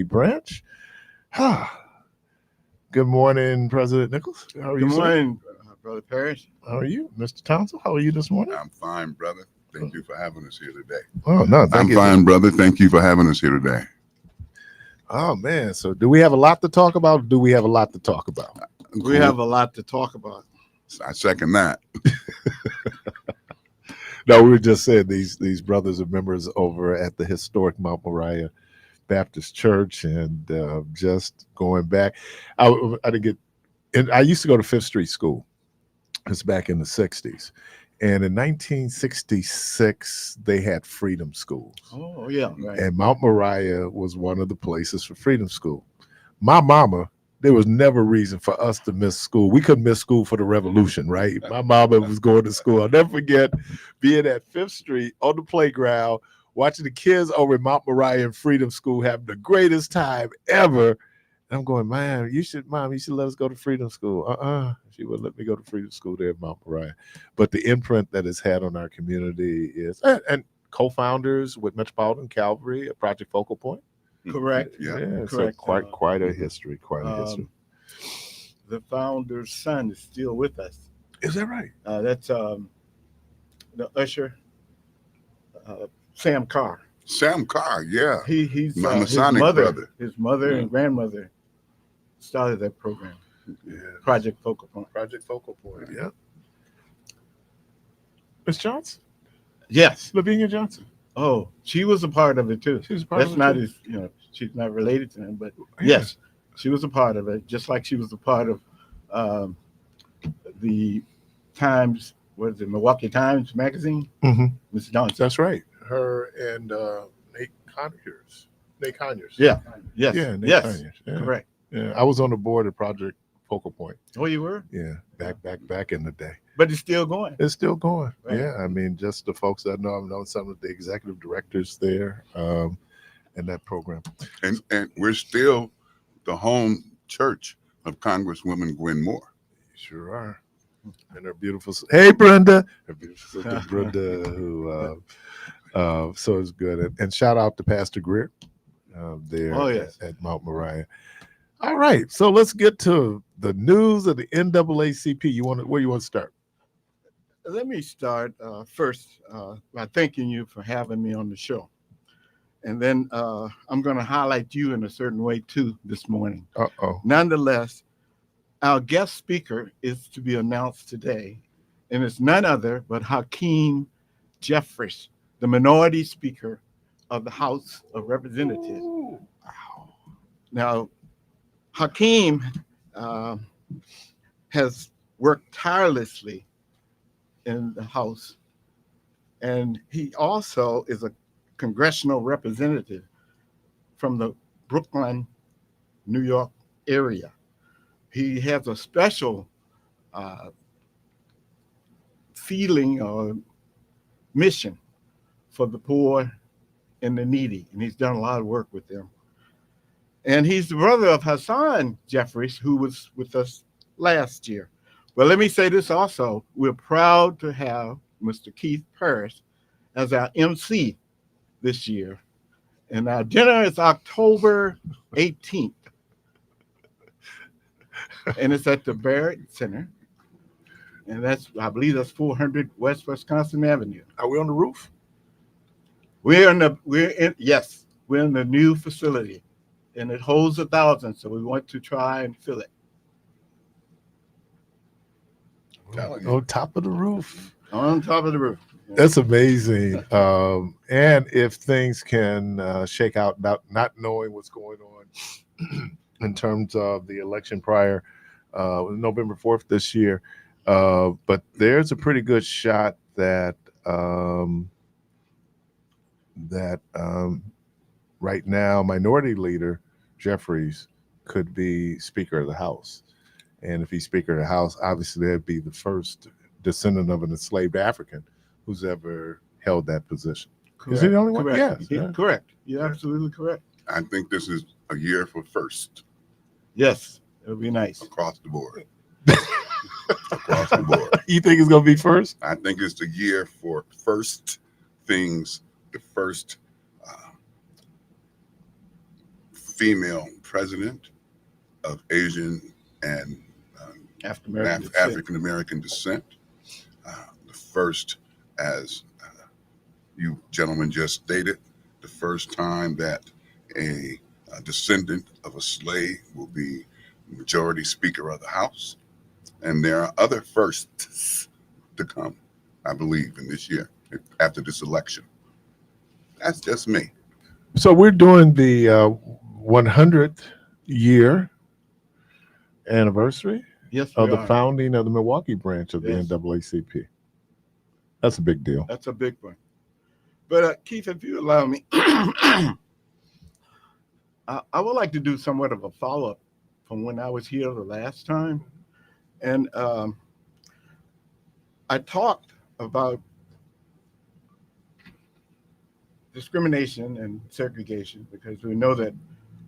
Branch. Good morning, President Nichols. How are you? Good morning, Brother Parris. How are you, Mr. Townsend? How are you this morning? I'm fine, brother. Thank you for having us here today. Oh no, I'm fine, brother. Thank you for having us here today. Oh man, so do we have a lot to talk about? Do we have a lot to talk about? We have a lot to talk about. I second that. No, we were just saying these brothers are members over at the historic Mount Moriah Baptist Church, and just going back, I didn't get. And I used to go to Fifth Street School. It's back in the '60s, and in 1966 they had Freedom Schools. Oh yeah, right. And Mount Moriah was one of the places for Freedom School. My mama, there was never reason for us to miss school. We couldn't miss school for the revolution, right? My mama was going to school. I'll never forget being at Fifth Street on the playground, watching the kids over at Mount Moriah and Freedom School having the greatest time ever. And I'm going, Mom, you should let us go to Freedom School. She wouldn't let me go to Freedom School there at Mount Moriah. But the imprint that it's had on our community is, and co-founders with Metropolitan Calvary, a Project Focal Point. Correct. Yeah. Yeah, Correct. so quite a history. Quite a history. The founder's son is still with us. Is that right? That's the usher, Sam Carr. Sam Carr, yeah. He's My his Masonic brother. His mother Yeah. and grandmother started that program. Yeah. Project Focal Point. Project Focal Point. Yeah. Miss Johnson, Yes. Lavinia Johnson. Oh, she was a part of it too. She was a part That's of it not too. his, she's not related to him, but Yeah. yes, she was a part of it, just like she was a part of the Times, what is it, Milwaukee Times magazine. Mm-hmm. Miss Johnson. That's right. Her and Nate Conyers. Yeah. Yes. Yeah, Nate yes. Conyers. Yeah. Correct. Yeah. I was on the board of Project Focal Point. Oh, you were? Yeah. Back in the day. But it's still going. It's still going. Right. Yeah. I mean, just the folks that know, I've known some of the executive directors there in that program. And we're still the home church of Congresswoman Gwen Moore. Sure are. And her beautiful, hey Brenda, her beautiful sister Brenda, who so it's good. And shout out to Pastor Greer there Oh, yes. at Mount Moriah. All right, so let's get to the news of the NAACP. Where you want to start? Let me start first by thanking you for having me on the show. And then I'm going to highlight you in a certain way too this morning. Uh-oh. Nonetheless, our guest speaker is to be announced today, and it's none other but Hakeem Jeffries, the minority speaker of the House of Representatives. Ooh. Now, Hakeem has worked tirelessly in the House, and he also is a congressional representative from the Brooklyn, New York area. He has a special feeling or mission for the poor and the needy, and he's done a lot of work with them. And he's the brother of Hassan Jeffries, who was with us last year. But let me say this also. We're proud to have Mr. Keith Parris as our MC this year. And our dinner is October 18th. And it's at the Barrett Center. And I believe that's 400 West Wisconsin Avenue. Are we on the roof? We're in the new facility, and it holds 1,000. So we want to try and fill it. On top of the roof. On top of the roof. That's amazing. And if things can shake out, not knowing what's going on in terms of the election prior November 4th this year, but there's a pretty good shot that right now Minority Leader Jeffries could be Speaker of the House. And if he's Speaker of the House, obviously that'd be the first descendant of an enslaved African who's ever held that position. Correct. Is he the only one? Correct. Yes. Yeah, correct. You're absolutely correct. I think this is a year for first Yes, it would be nice. across the board. Across the board. You think it's gonna be first? I think it's the year for first things, the first female president of Asian and African American descent. The first, as you gentlemen just stated, the first time that a descendant of a slave will be majority speaker of the House. And there are other firsts to come, I believe, in this year after this election. That's just me. So we're doing the 100th year anniversary of the founding of the Milwaukee branch of the NAACP. That's a big deal. That's a big one. But Keith, if you allow me, I would like to do somewhat of a follow-up from when I was here the last time. And I talked about discrimination and segregation because we know that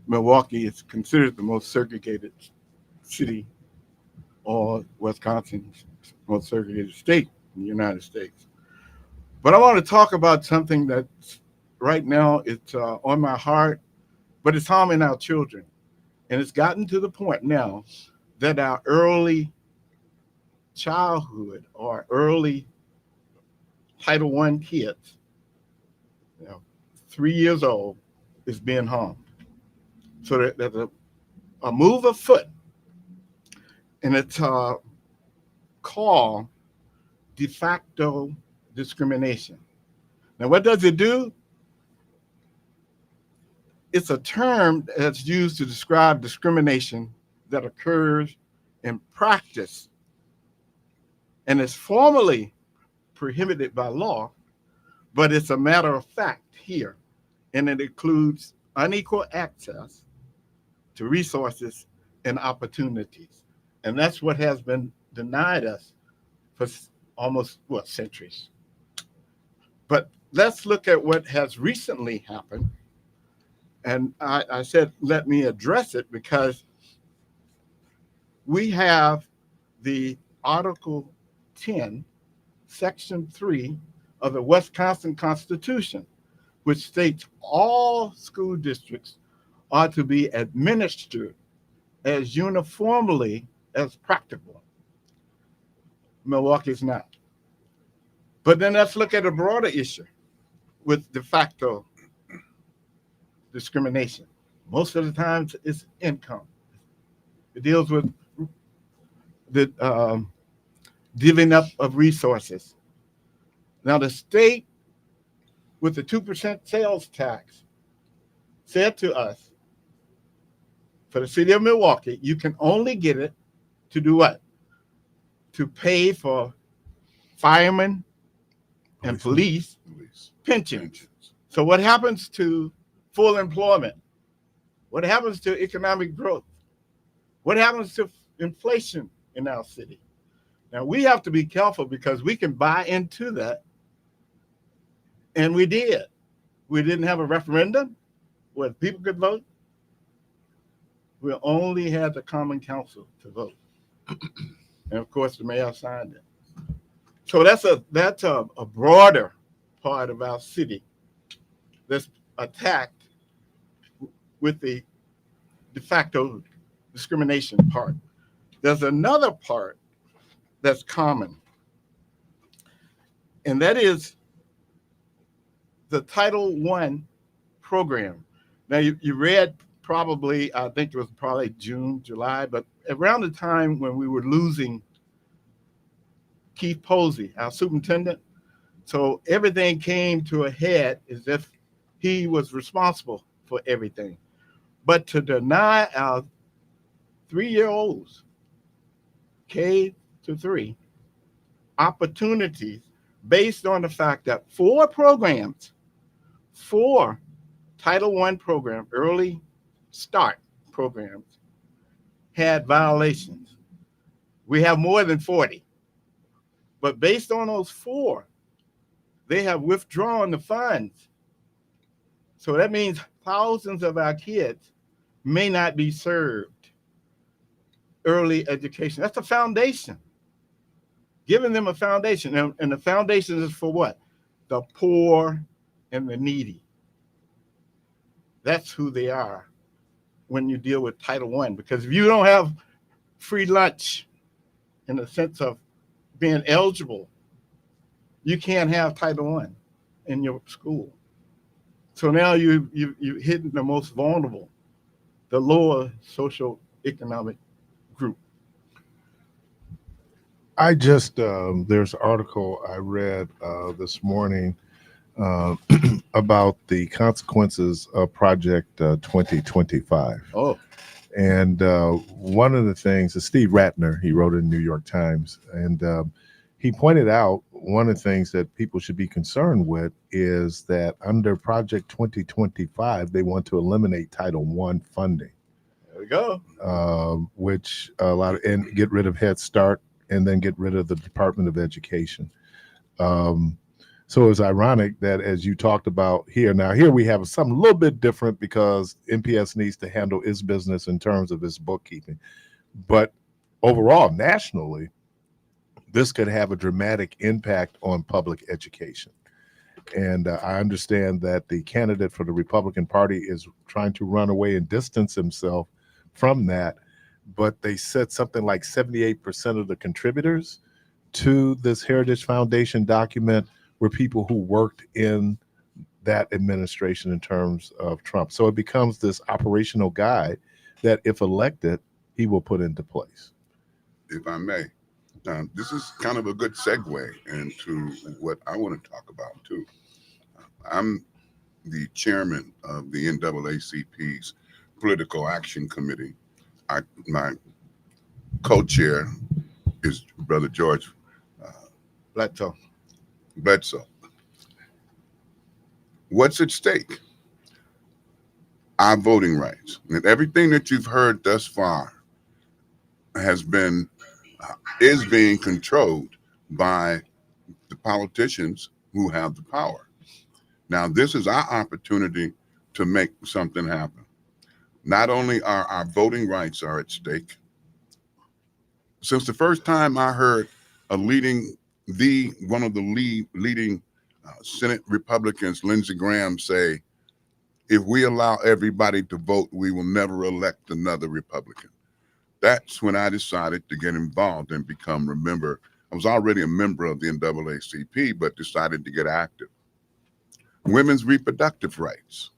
Milwaukee is considered the most segregated city, or Wisconsin's most segregated state in the United States. But I want to talk about something that right now it's on my heart, but it's harming our children. And it's gotten to the point now that our early childhood or early Title I kids, 3 years old, is being harmed. So there's a move afoot, and it's called de facto discrimination. Now, what does it do? It's a term that's used to describe discrimination that occurs in practice and is formally prohibited by law, but it's a matter of fact here, and it includes unequal access to resources and opportunities. And that's what has been denied us for almost, centuries. But let's look at what has recently happened. And I said, let me address it because we have the Article 10, Section 3 of the Wisconsin Constitution, which states all school districts are to be administered as uniformly as practical. Milwaukee's not. But then let's look at a broader issue with de facto discrimination. Most of the time it's income. It deals with the divvying up of resources. Now the state with the 2% sales tax said to us, for the city of Milwaukee, you can only get it to do what? To pay for firemen and police pensions. So what happens to full employment? What happens to economic growth? What happens to inflation in our city? Now we have to be careful because we can buy into that. And we did. We didn't have a referendum where people could vote. We only had the common council to vote. And of course the mayor signed it. So that's a broader part of our city that's attacked with the de facto discrimination part. There's another part that's common, and that is the Title I program. Now you read probably, I think it was probably June, July, but around the time when we were losing Keith Posey, our superintendent, so everything came to a head as if he was responsible for everything. But to deny our 3-year-olds, K to 3, opportunities based on the fact that 4 Title I program, early start programs, had violations. We have more than 40. But based on those 4, they have withdrawn the funds. So that means thousands of our kids may not be served early education. That's a foundation. Giving them a foundation. And the foundation is for what? The poor and the needy. That's who they are. when you deal with Title I, because if you don't have free lunch in the sense of being eligible, you can't have Title I in your school. So now you hitting the most vulnerable, the lower social economic group. I just there's an article I read this morning about the consequences of Project 2025. Oh, And one of the things is Steve Ratner, he wrote in the New York Times, and he pointed out one of the things that people should be concerned with is that under Project 2025, they want to eliminate Title I funding. there we go. Which and get rid of Head Start and then get rid of the Department of Education. So it's ironic that as you talked about here, now here we have something a little bit different because MPS needs to handle its business in terms of its bookkeeping. But overall, nationally, this could have a dramatic impact on public education. And I understand that the candidate for the Republican Party is trying to run away and distance himself from that. But they said something like 78% of the contributors to this Heritage Foundation document were people who worked in that administration in terms of Trump. So it becomes this operational guide that, if elected, he will put into place. If I may, this is kind of a good segue into what I want to talk about too. I'm the chairman of the NAACP's Political Action Committee. My co-chair is Brother George Bledsoe. What's at stake? Our voting rights. And everything that you've heard thus far is being controlled by the politicians who have the power. Now, this is our opportunity to make something happen. Not only are our voting rights are at stake. Since the first time I heard one of the leading Senate Republicans, Lindsey Graham, say, if we allow everybody to vote, we will never elect another Republican. That's when I decided to get involved and become a member. I was already a member of the NAACP, but decided to get active. Women's reproductive rights,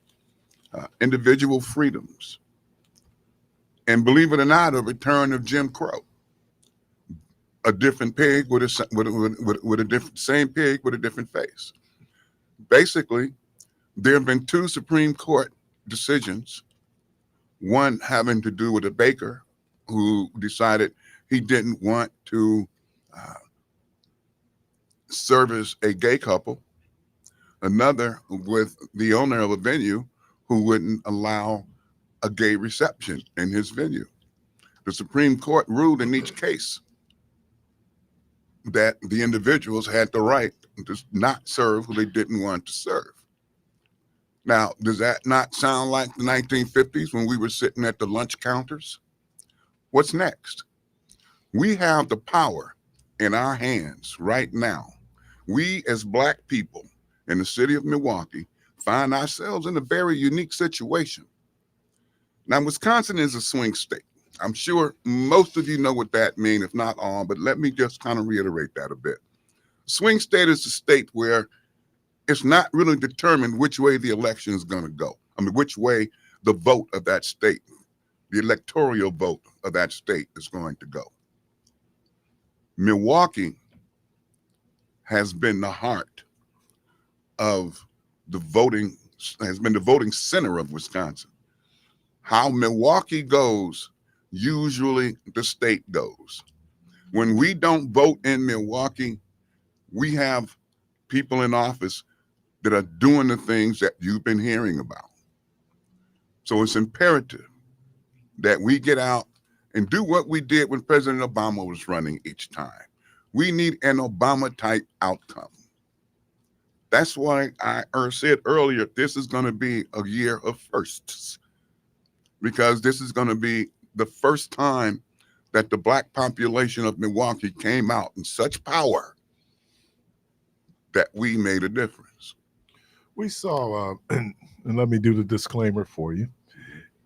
individual freedoms, and believe it or not, a return of Jim Crow. A different pig with a different same pig with a different face. Basically, there have been two Supreme Court decisions, one having to do with a baker who decided he didn't want to service a gay couple, another with the owner of a venue who wouldn't allow a gay reception in his venue. The Supreme Court ruled in each case that the individuals had the right to not serve who they didn't want to serve. Now, does that not sound like the 1950s when we were sitting at the lunch counters? What's next? We have the power in our hands right now. We as Black people in the city of Milwaukee find ourselves in a very unique situation. Now, Wisconsin is a swing state. I'm sure most of you know what that means, if not all, but let me just kind of reiterate that a bit. Swing state is a state where it's not really determined which way the election is going to go. I mean, which way the vote of that state, the electoral vote of that state is going to go. Milwaukee has been the heart of the voting, has been the voting center of Wisconsin. How Milwaukee goes, usually the state goes. When we don't vote in Milwaukee, we have people in office that are doing the things that you've been hearing about. So it's imperative that we get out and do what we did when President Obama was running each time. We need an Obama type outcome. That's why I said earlier, this is going to be a year of firsts, because this is going to be the first time that the Black population of Milwaukee came out in such power that we made a difference. We saw, and let me do the disclaimer for you.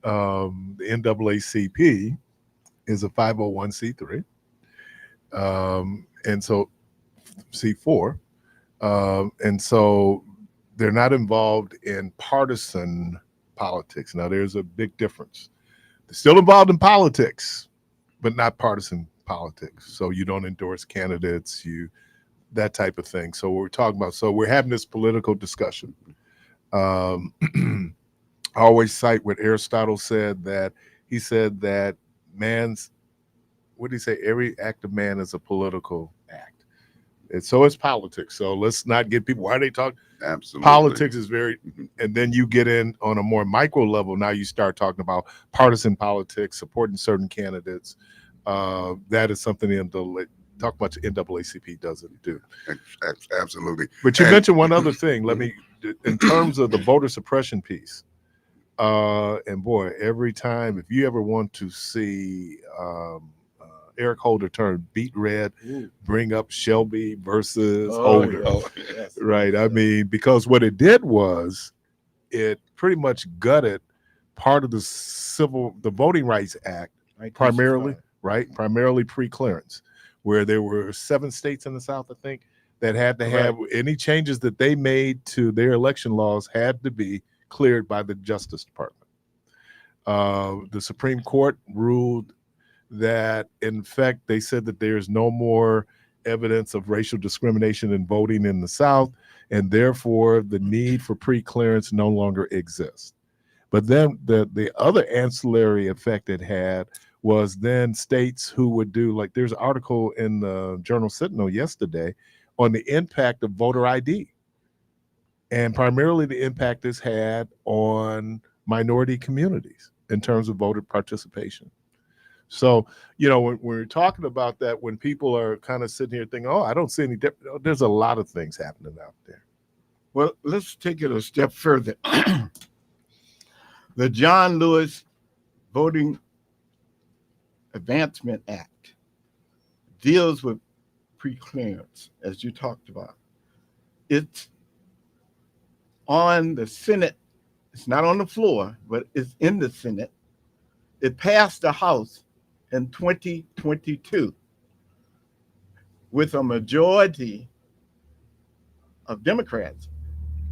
the NAACP is a 501c3, and so C4, and so they're not involved in partisan politics. Now, there's a big difference. They're still involved in politics, but not partisan politics. So you don't endorse candidates, that type of thing. So we're talking about. So we're having this political discussion. I always cite what Aristotle said, that he said that what did he say? Every act of man is a political act. And so it's politics. So let's not get people, why are they talking? Absolutely. Politics is very, and then you get in on a more micro level. Now you start talking about partisan politics, supporting certain candidates. That is something talk about NAACP doesn't do. Absolutely. But you mentioned one other thing. In terms of the voter suppression piece, and boy, every time, if you ever want to see Eric Holder turn beet red, bring up Shelby versus Holder, yes. right? I mean, because what it did was it pretty much gutted part of the Voting Rights Act, primarily pre-clearance, where there were 7 states in the South, I think, that had to have any changes that they made to their election laws had to be cleared by the Justice Department. The Supreme Court ruled that, in fact, they said that there's no more evidence of racial discrimination in voting in the South, and therefore the need for pre-clearance no longer exists. But then the other ancillary effect it had was then states who would do, like there's an article in the Journal Sentinel yesterday on the impact of voter ID, and primarily the impact it's had on minority communities in terms of voter participation. So, when we're talking about that, when people are kind of sitting here thinking, I don't see any difference, there's a lot of things happening out there. Well, let's take it a step further. The John Lewis Voting Advancement Act deals with pre-clearance, as you talked about. It's on the Senate. It's not on the floor, but it's in the Senate. It passed the House in 2022 with a majority of Democrats.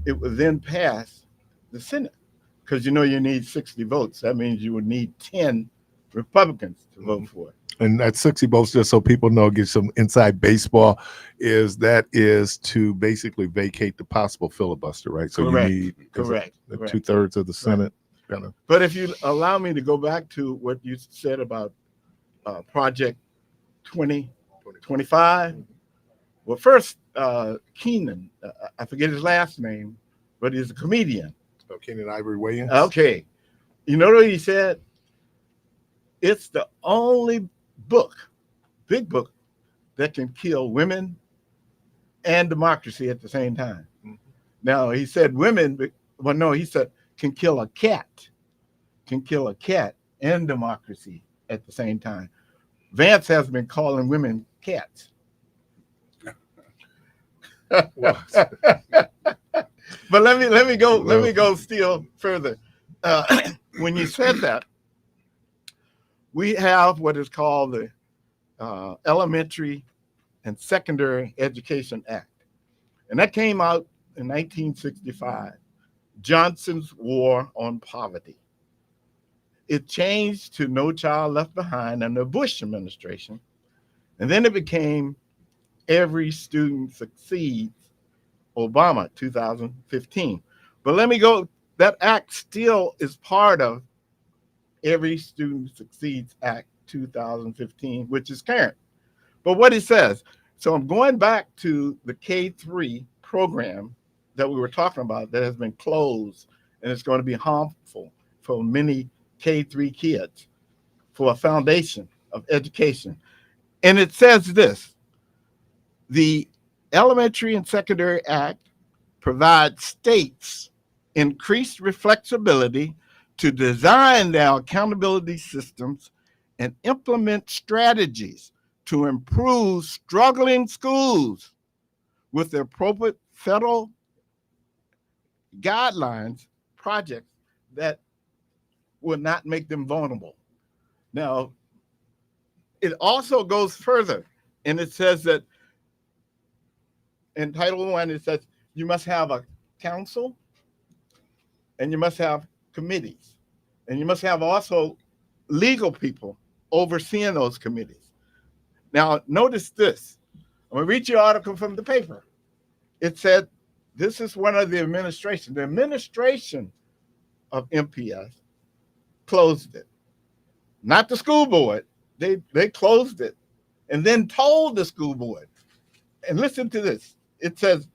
It was then passed the Senate, because you need 60 votes. That means you would need 10 Republicans to vote for it. And that 60 votes, just so people know, get some inside baseball, is to basically vacate the possible filibuster, right? So Correct. You need Correct. 2/3 of the Senate. Right. But if you allow me to go back to what you said about Project 2025, well, first, Keenan, I forget his last name, but he's a comedian. Oh, Keenan Ivory Williams. Okay. You know what he said? It's the only big book, that can kill women and democracy at the same time. Mm-hmm. Now, he said women, but no, he said can kill a cat and democracy at the same time. Vance has been calling women cats. But let me go still further. When you said that, we have what is called the Elementary and Secondary Education Act, and that came out in 1965. Johnson's War on Poverty. It changed to No Child Left Behind under the Bush administration, and then it became Every Student Succeeds, Obama, 2015. But let me go, that act still is part of Every Student Succeeds Act 2015, which is current. But what it says, so I'm going back to the K-3 program that we were talking about that has been closed, and it's going to be harmful for many K-3 kids, for a foundation of education. And it says this: the Elementary and Secondary Act provides states increased flexibility to design their accountability systems and implement strategies to improve struggling schools with the appropriate federal guidelines, projects that will not make them vulnerable. Now, it also goes further, and it says that in Title I, it says you must have a council and you must have committees, and you must have also legal people overseeing those committees. Now, notice this. I'm going to read you an article from the paper. It said, this is one of the administration. The administration of MPS closed it. Not the school board. They closed it and then told the school board. And listen to this. It says,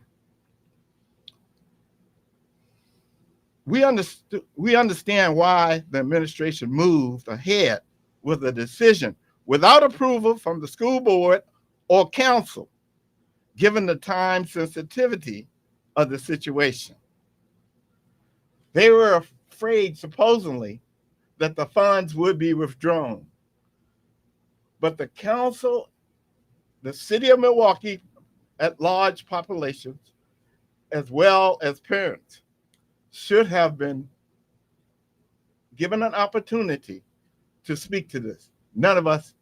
we understand why the administration moved ahead with a decision without approval from the school board or council, given the time sensitivity of the situation. They were afraid, supposedly, that the funds would be withdrawn. But the council, the city of Milwaukee, at large populations, as well as parents, should have been given an opportunity to speak to this. None of us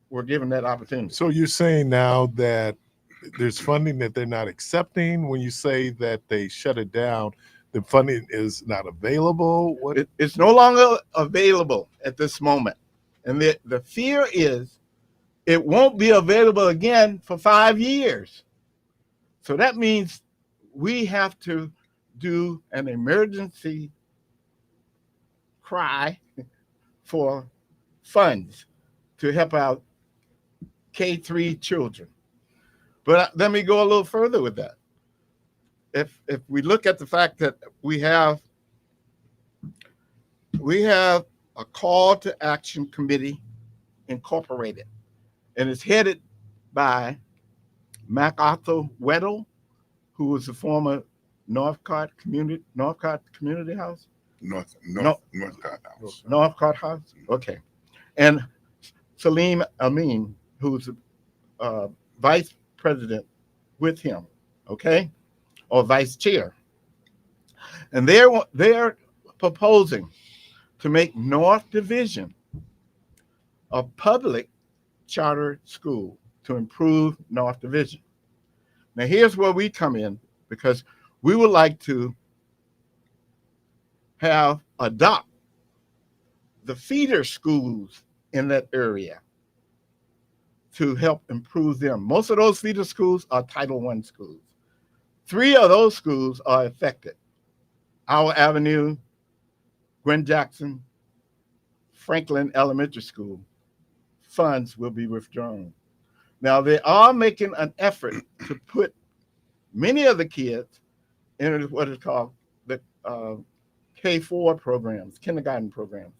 were given that opportunity. So you're saying now that there's funding that they're not accepting. When you say that they shut it down, the funding is not available? It's no longer available at this moment. And the fear is it won't be available again for 5 years. So that means we have to do an emergency cry for funds to help out K-3 children. But let me go a little further with that. If we look at the fact that we have a call to action committee incorporated, and it's headed by MacArthur Weddle, who was the former Northcott Community House. Northcott House. Northcott House. Okay, and Salim Amin, who's vice president with him. Okay, or vice chair, and they're proposing to make North Division a public charter school to improve North Division. Now, here's where we come in, because we would like to adopt the feeder schools in that area to help improve them. Most of those feeder schools are Title I schools. 3 of those schools are affected. Our Avenue, Gwen Jackson, Franklin Elementary School, funds will be withdrawn. Now, they are making an effort to put many of the kids in what is called the K-4 programs, kindergarten programs.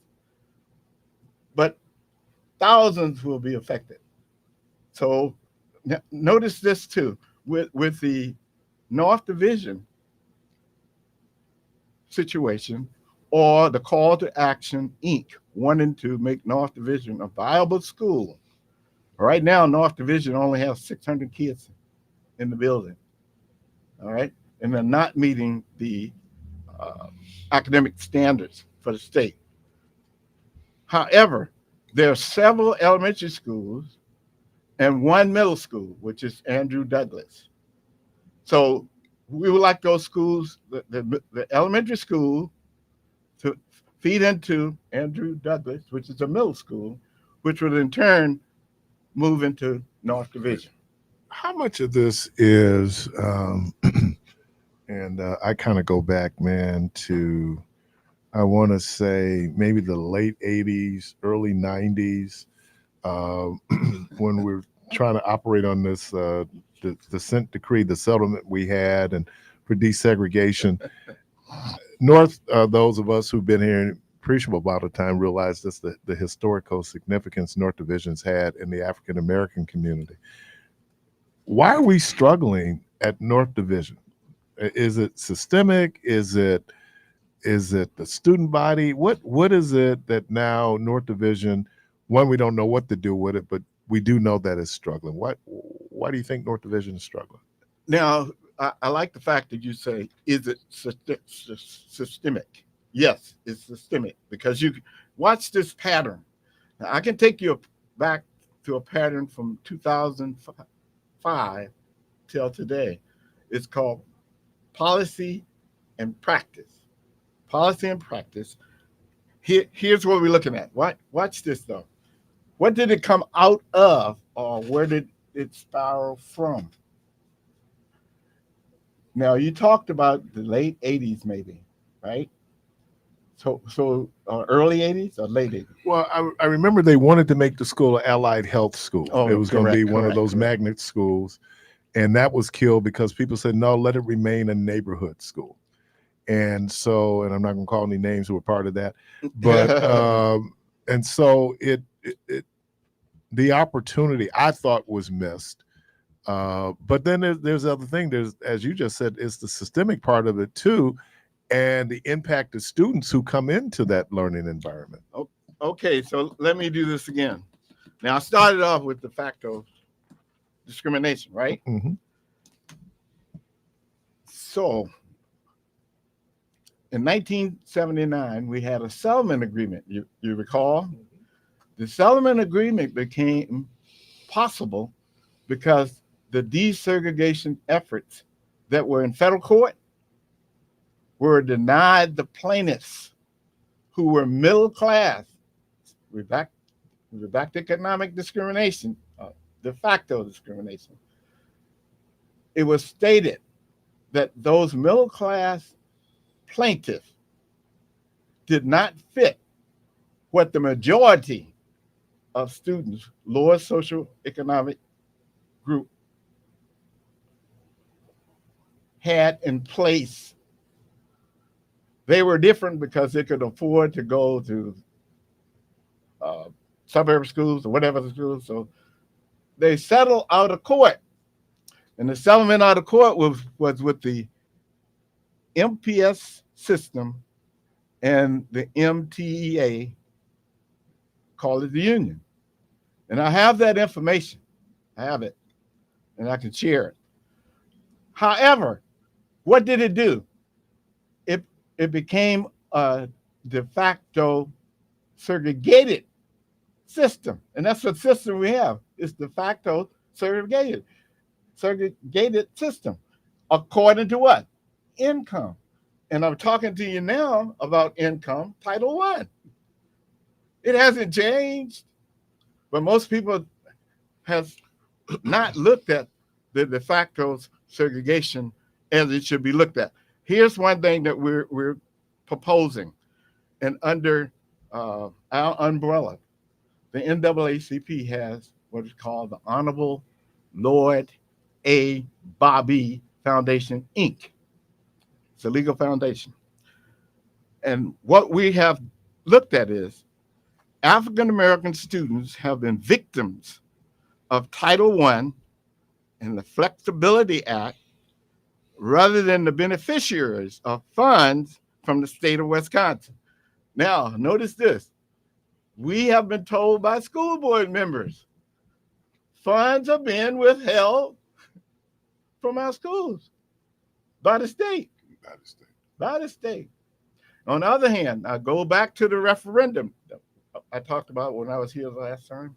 But thousands will be affected. So notice this too, with the North Division situation, or the Call to Action, Inc., wanting to make North Division a viable school. Right now, North Division only has 600 kids in the building, all right? And they're not meeting the academic standards for the state. However, there are several elementary schools and 1 middle school, which is Andrew Douglas. So we would like those schools, the elementary school, to feed into Andrew Douglas, which is a middle school, which would in turn move into North Division. How much of this is, and I kind of go back, man, to, I want to say maybe the late 80s, early 90s, when we're trying to operate on this, the consent decree, the settlement we had, and for desegregation. Those of us who've been here an appreciable amount of time realize this, the historical significance North Division's had in the African American community. Why are we struggling at North Division? Is it systemic? Is it the student body? What is it that now North Division, one, we don't know what to do with it, but we do know that it's struggling. Why do you think North Division is struggling? Now, I like the fact that you say, is it systemic? Yes, it's systemic because you watch this pattern. Now, I can take you back to a pattern from 2005 till today. It's called policy and practice. Policy and practice. Here's what we're looking at. Watch this though. What did it come out of, or where did it spiral from? Now you talked about the late 80s, maybe, right? So early 80s or late 80s? Well, I remember they wanted to make the school an allied health school. Oh, it was going to be one of correct. those magnet schools. And that was killed because people said, no, let it remain a neighborhood school. And so, and I'm not going to call any names who were part of that, but, and so the opportunity I thought was missed. But then there's the other thing. There's, as you just said, it's the systemic part of it too, and the impact of students who come into that learning environment. Okay, so let me do this again. Now, I started off with de facto discrimination, right? Mm-hmm. So, in 1979, we had a settlement agreement. You recall? The settlement agreement became possible because the desegregation efforts that were in federal court were denied the plaintiffs who were middle class. We're back to economic discrimination, de facto discrimination. It was stated that those middle class plaintiffs did not fit what the majority of students, lower socioeconomic group, had in place. They were different because they could afford to go to suburb schools or whatever the schools. So they settled out of court. And the settlement out of court was with the MPS system and the MTEA, call it the union. And I have that information. I have it. And I can share it. However, what did it do? It became a de facto segregated system. And that's the system we have. It's de facto segregated system. According to what? Income. And I'm talking to you now about income, Title I. It hasn't changed, but most people have not looked at the de facto segregation as it should be looked at. Here's one thing that we're proposing, and under our umbrella, the NAACP has what is called the Honorable Lloyd A. Bobby Foundation, Inc. It's a legal foundation. And what we have looked at is African-American students have been victims of Title I and the Flexibility Act rather than the beneficiaries of funds from the state of Wisconsin. Now, notice this. We have been told by school board members funds are being withheld from our schools by the state. By the state. On the other hand, I go back to the referendum I talked about when I was here last time.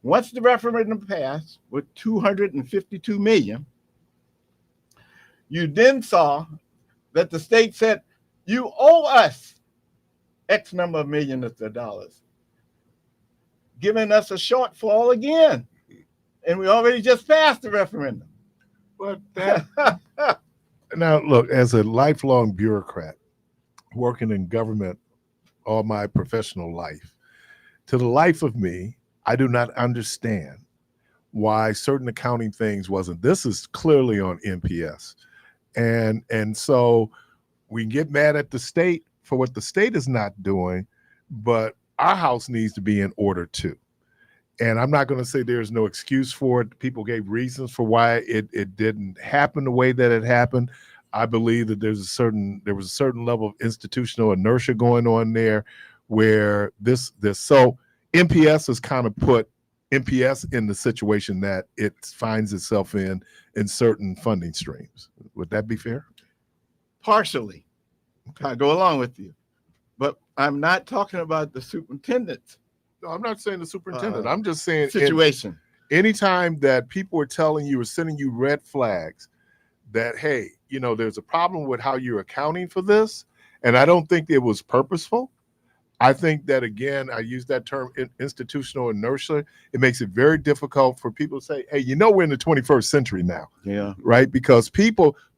Once the referendum passed with 252 million, you then saw that the state said, you owe us X number of millions of dollars, giving us a shortfall again. And we already just passed the referendum. But that now, look, as a lifelong bureaucrat working in government all my professional life, to the life of me, I do not understand why certain accounting things wasn't. This is clearly on MPS. And so we get mad at the state for what the state is not doing, but our house needs to be in order too. And I'm not going to say there's no excuse for it. People gave reasons for why it didn't happen the way that it happened. I believe that there was a certain level of institutional inertia going on there where this so MPS has kind of put MPS in the situation that it finds itself in certain funding streams. Would that be fair? Partially. I go along with you. But I'm not talking about the superintendent No, I'm not saying the superintendent. I'm just saying situation. Anytime that people are telling you or sending you red flags that, hey, there's a problem with how you're accounting for this, and I don't think it was purposeful. I think that, again, I use that term institutional inertia. It makes it very difficult for people to say, hey, we're in the 21st century now. Yeah. Right? Because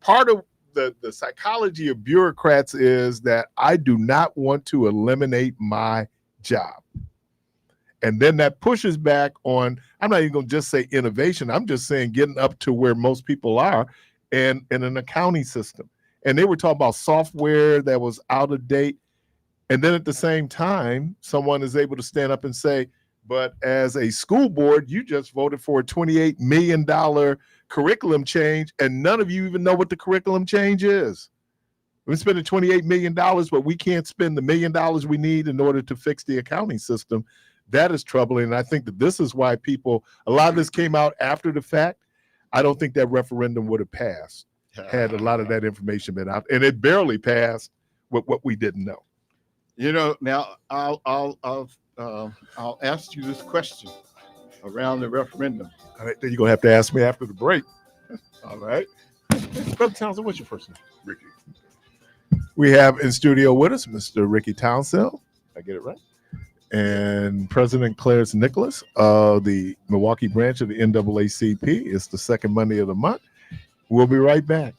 part of the psychology of bureaucrats is that I do not want to eliminate my job. And then that pushes back on, I'm not even going to just say innovation. I'm just saying getting up to where most people are in an accounting system. And they were talking about software that was out of date. And then at the same time, someone is able to stand up and say, but as a school board, you just voted for a $28 million curriculum change, and none of you even know what the curriculum change is. We're spending $28 million, but we can't spend the $1 million we need in order to fix the accounting system. That is troubling. And I think that this is why a lot of this came out after the fact. I don't think that referendum would have passed had a lot of that information been out. And it barely passed with what we didn't know. Now I'll ask you this question around the referendum. All right, then you're gonna have to ask me after the break. All right. Brother Townsend, what's your first name? Ricky. We have in studio with us Mr. Ricky Townsend. I get it right? And President Clarence Nicholas of the Milwaukee branch of the NAACP. It's the second Monday of the month. We'll be right back.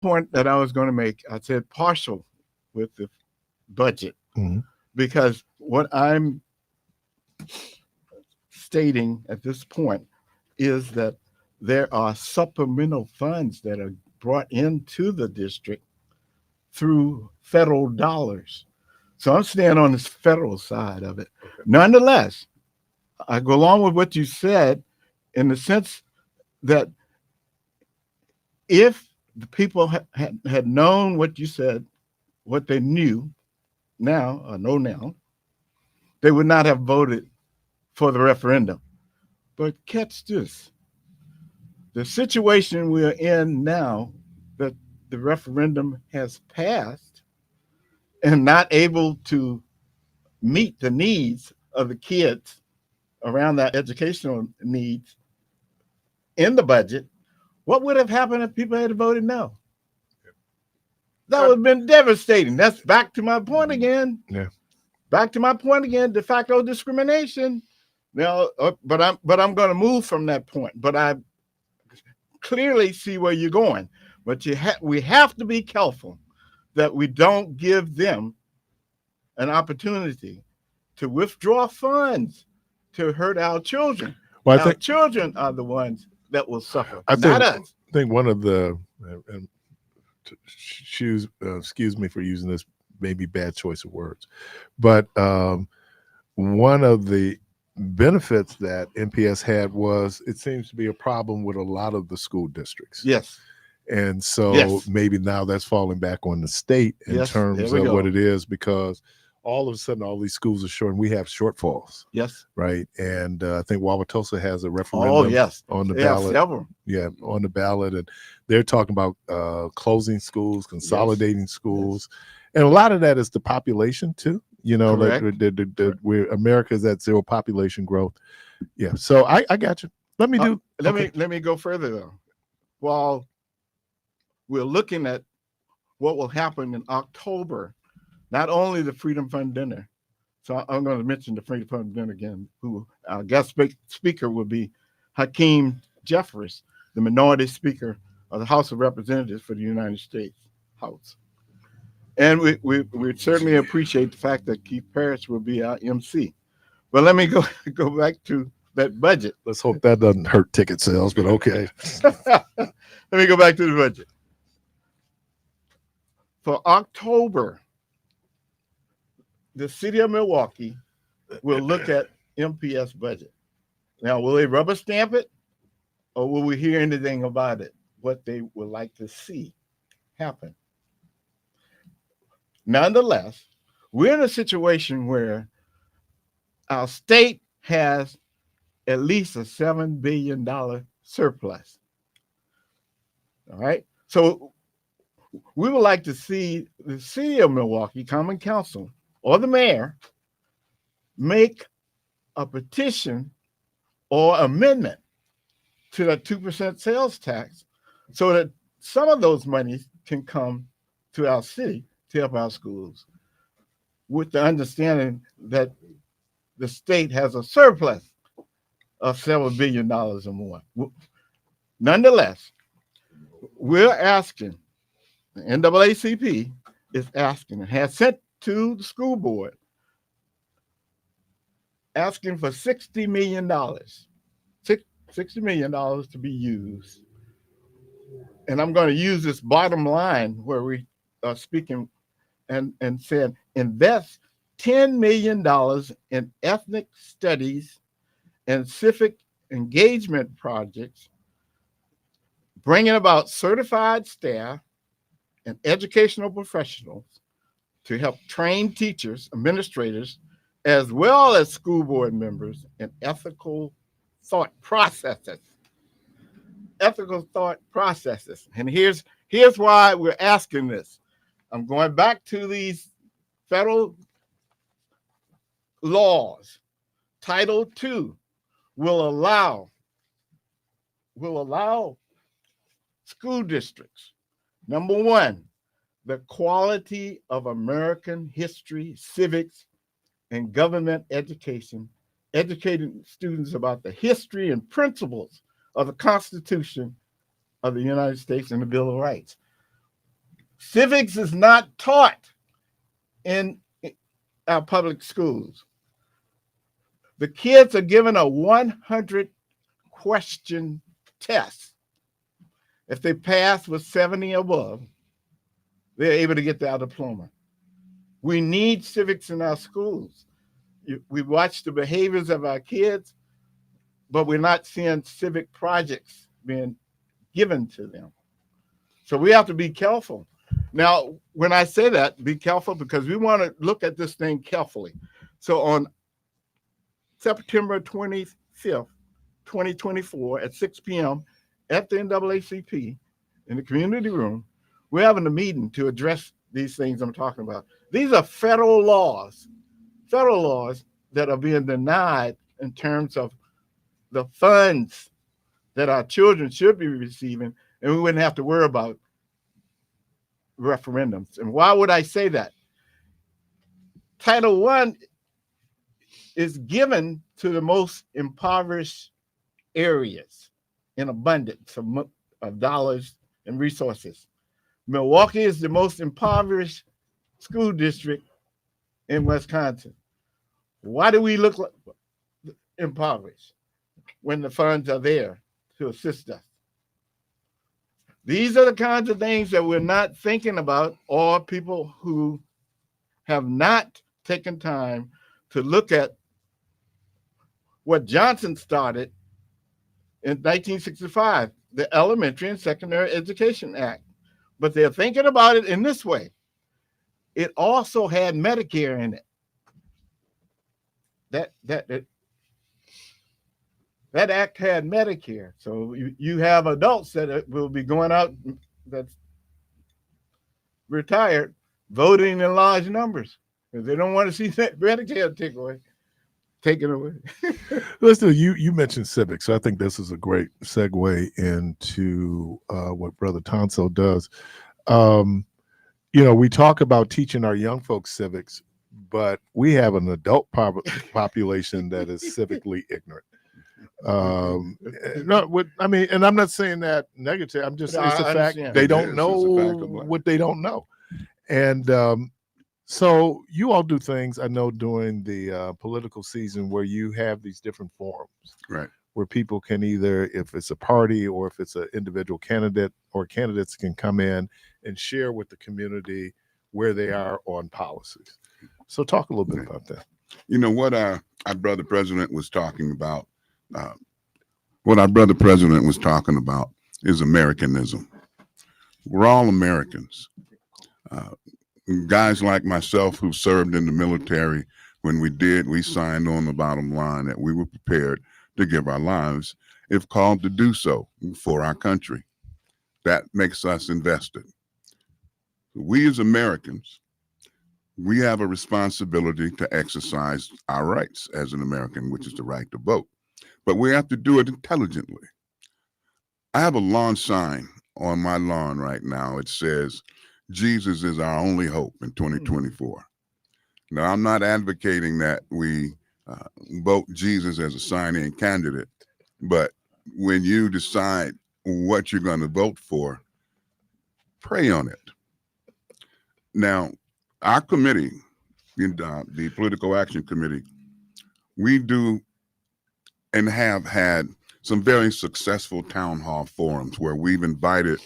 point that I was going to make. I said partial with the budget, because what I'm stating at this point is that there are supplemental funds that are brought into the district through federal dollars. So I'm staying on this federal side of it. Okay. Nonetheless, I go along with what you said in the sense that if the people had known what you said, what they knew now, or know now, they would not have voted for the referendum. But catch this. The situation we're in now, that the referendum has passed and not able to meet the needs of the kids around that educational needs in the budget, what would have happened if people had voted no? That would have been devastating. That's back to my point again. Yeah. Back to my point again, de facto discrimination. Now, but I'm going to move from that point. But I clearly see where you're going. But we have to be careful that we don't give them an opportunity to withdraw funds to hurt our children. Well, our children are the ones that will suffer, not us. I think one of the excuse me for using this maybe bad choice of words, but one of the benefits that MPS had was it seems to be a problem with a lot of the school districts. Yes. And so maybe now that's falling back on the state in terms of what it is, because all of a sudden all these schools are short and we have shortfalls. Yes. Right. And I think Wauwatosa has a referendum on the ballot. On the ballot. And they're talking about closing schools, consolidating schools. And a lot of that is the population too. You know, like where America is at zero population growth. Yeah. So I got you. Let me go further though. While we're looking at what will happen in October, not only the Freedom Fund dinner. So I'm going to mention the Freedom Fund dinner again, who our guest speaker will be Hakeem Jeffries, the minority speaker of the House of Representatives for the United States House. And we certainly appreciate the fact that Keith Parris will be our MC. But let me go back to that budget. Let's hope that doesn't hurt ticket sales, but okay. Let me go back to the budget. For October, the city of Milwaukee will look at MPS budget. Now, will they rubber stamp it, or will we hear anything about it, what they would like to see happen? Nonetheless, we're in a situation where our state has at least a $7 billion surplus. All right. So we would like to see the city of Milwaukee Common Council or the mayor make a petition or amendment to the 2% sales tax so that some of those monies can come to our city to help our schools, with the understanding that the state has a surplus of several $7 billion or more. Nonetheless, we're asking, the NAACP is asking, and has sent to the school board, asking for $60 million, $60 million to be used. And I'm going to use this bottom line where we are speaking and said, invest $10 million in ethnic studies and civic engagement projects, bringing about certified staff and educational professionals to help train teachers, administrators, as well as school board members in ethical thought processes. Ethical thought processes. And here's why we're asking this. I'm going back to these federal laws. Title II will allow school districts, number one, the quality of American history, civics, and government education, educating students about the history and principles of the Constitution of the United States and the Bill of Rights. Civics is not taught in our public schools. The kids are given a 100-question test. If they pass with 70 above, they're able to get their diploma. We need civics in our schools. We watch the behaviors of our kids, but we're not seeing civic projects being given to them. So we have to be careful. Now, when I say that, be careful because we want to look at this thing carefully. So on September 25th, 2024 at 6 p.m. at the NAACP in the community room, we're having a meeting to address these things I'm talking about. These are federal laws that are being denied in terms of the funds that our children should be receiving, and we wouldn't have to worry about referendums. And why would I say that? Title I is given to the most impoverished areas in abundance of dollars and resources. Milwaukee is the most impoverished school district in Wisconsin. Why do we look like impoverished when the funds are there to assist us? These are the kinds of things that we're not thinking about, or people who have not taken time to look at what Johnson started in 1965, the Elementary and Secondary Education Act. But they're thinking about it in this way. It also had Medicare in it. That act had Medicare. So you have adults that will be going out that's retired, voting in large numbers because they don't want to see that Medicare taken away. Listen, you mentioned civics, so I think this is a great segue into what Brother Tonso does. We talk about teaching our young folks civics, but we have an adult population that is civically ignorant. And I'm not saying that negative. I'm just saying it's a fact. They don't know what they don't know. And so you all do things, I know, during the political season where you have these different forums, right? Where people can either, if it's a party or if it's an individual candidate, or candidates can come in and share with the community where they are on policies. So talk a little bit about that. You know what our brother president was talking about. What our brother president was talking about is Americanism. We're all Americans. Guys like myself who served in the military, when we signed on the bottom line that we were prepared to give our lives if called to do so for our country. That makes us invested. We as Americans, we have a responsibility to exercise our rights as an American, which is the right to vote. But we have to do it intelligently. I have a lawn sign on my lawn right now. It says, Jesus is our only hope in 2024. Now, I'm not advocating that we vote Jesus as a sign-in candidate, but when you decide what you're going to vote for, pray on it. Now, our committee, the Political Action Committee, we do and have had some very successful town hall forums where we've invited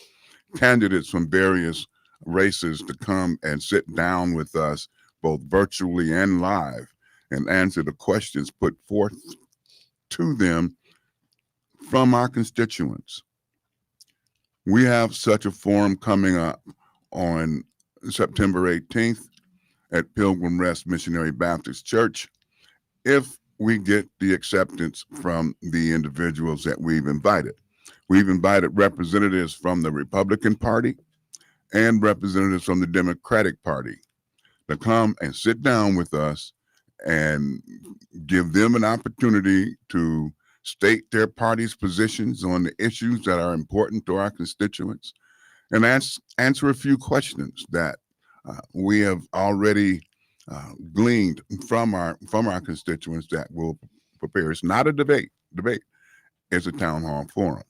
candidates from various races to come and sit down with us, both virtually and live, and answer the questions put forth to them from our constituents. We have such a forum coming up on September 18th at Pilgrim Rest Missionary Baptist Church, if we get the acceptance from the individuals that we've invited. We've invited representatives from the Republican Party and representatives from the Democratic Party to come and sit down with us and give them an opportunity to state their party's positions on the issues that are important to our constituents, and answer a few questions that we have already gleaned from our constituents that will prepare. It's not a debate. It's a town hall forum.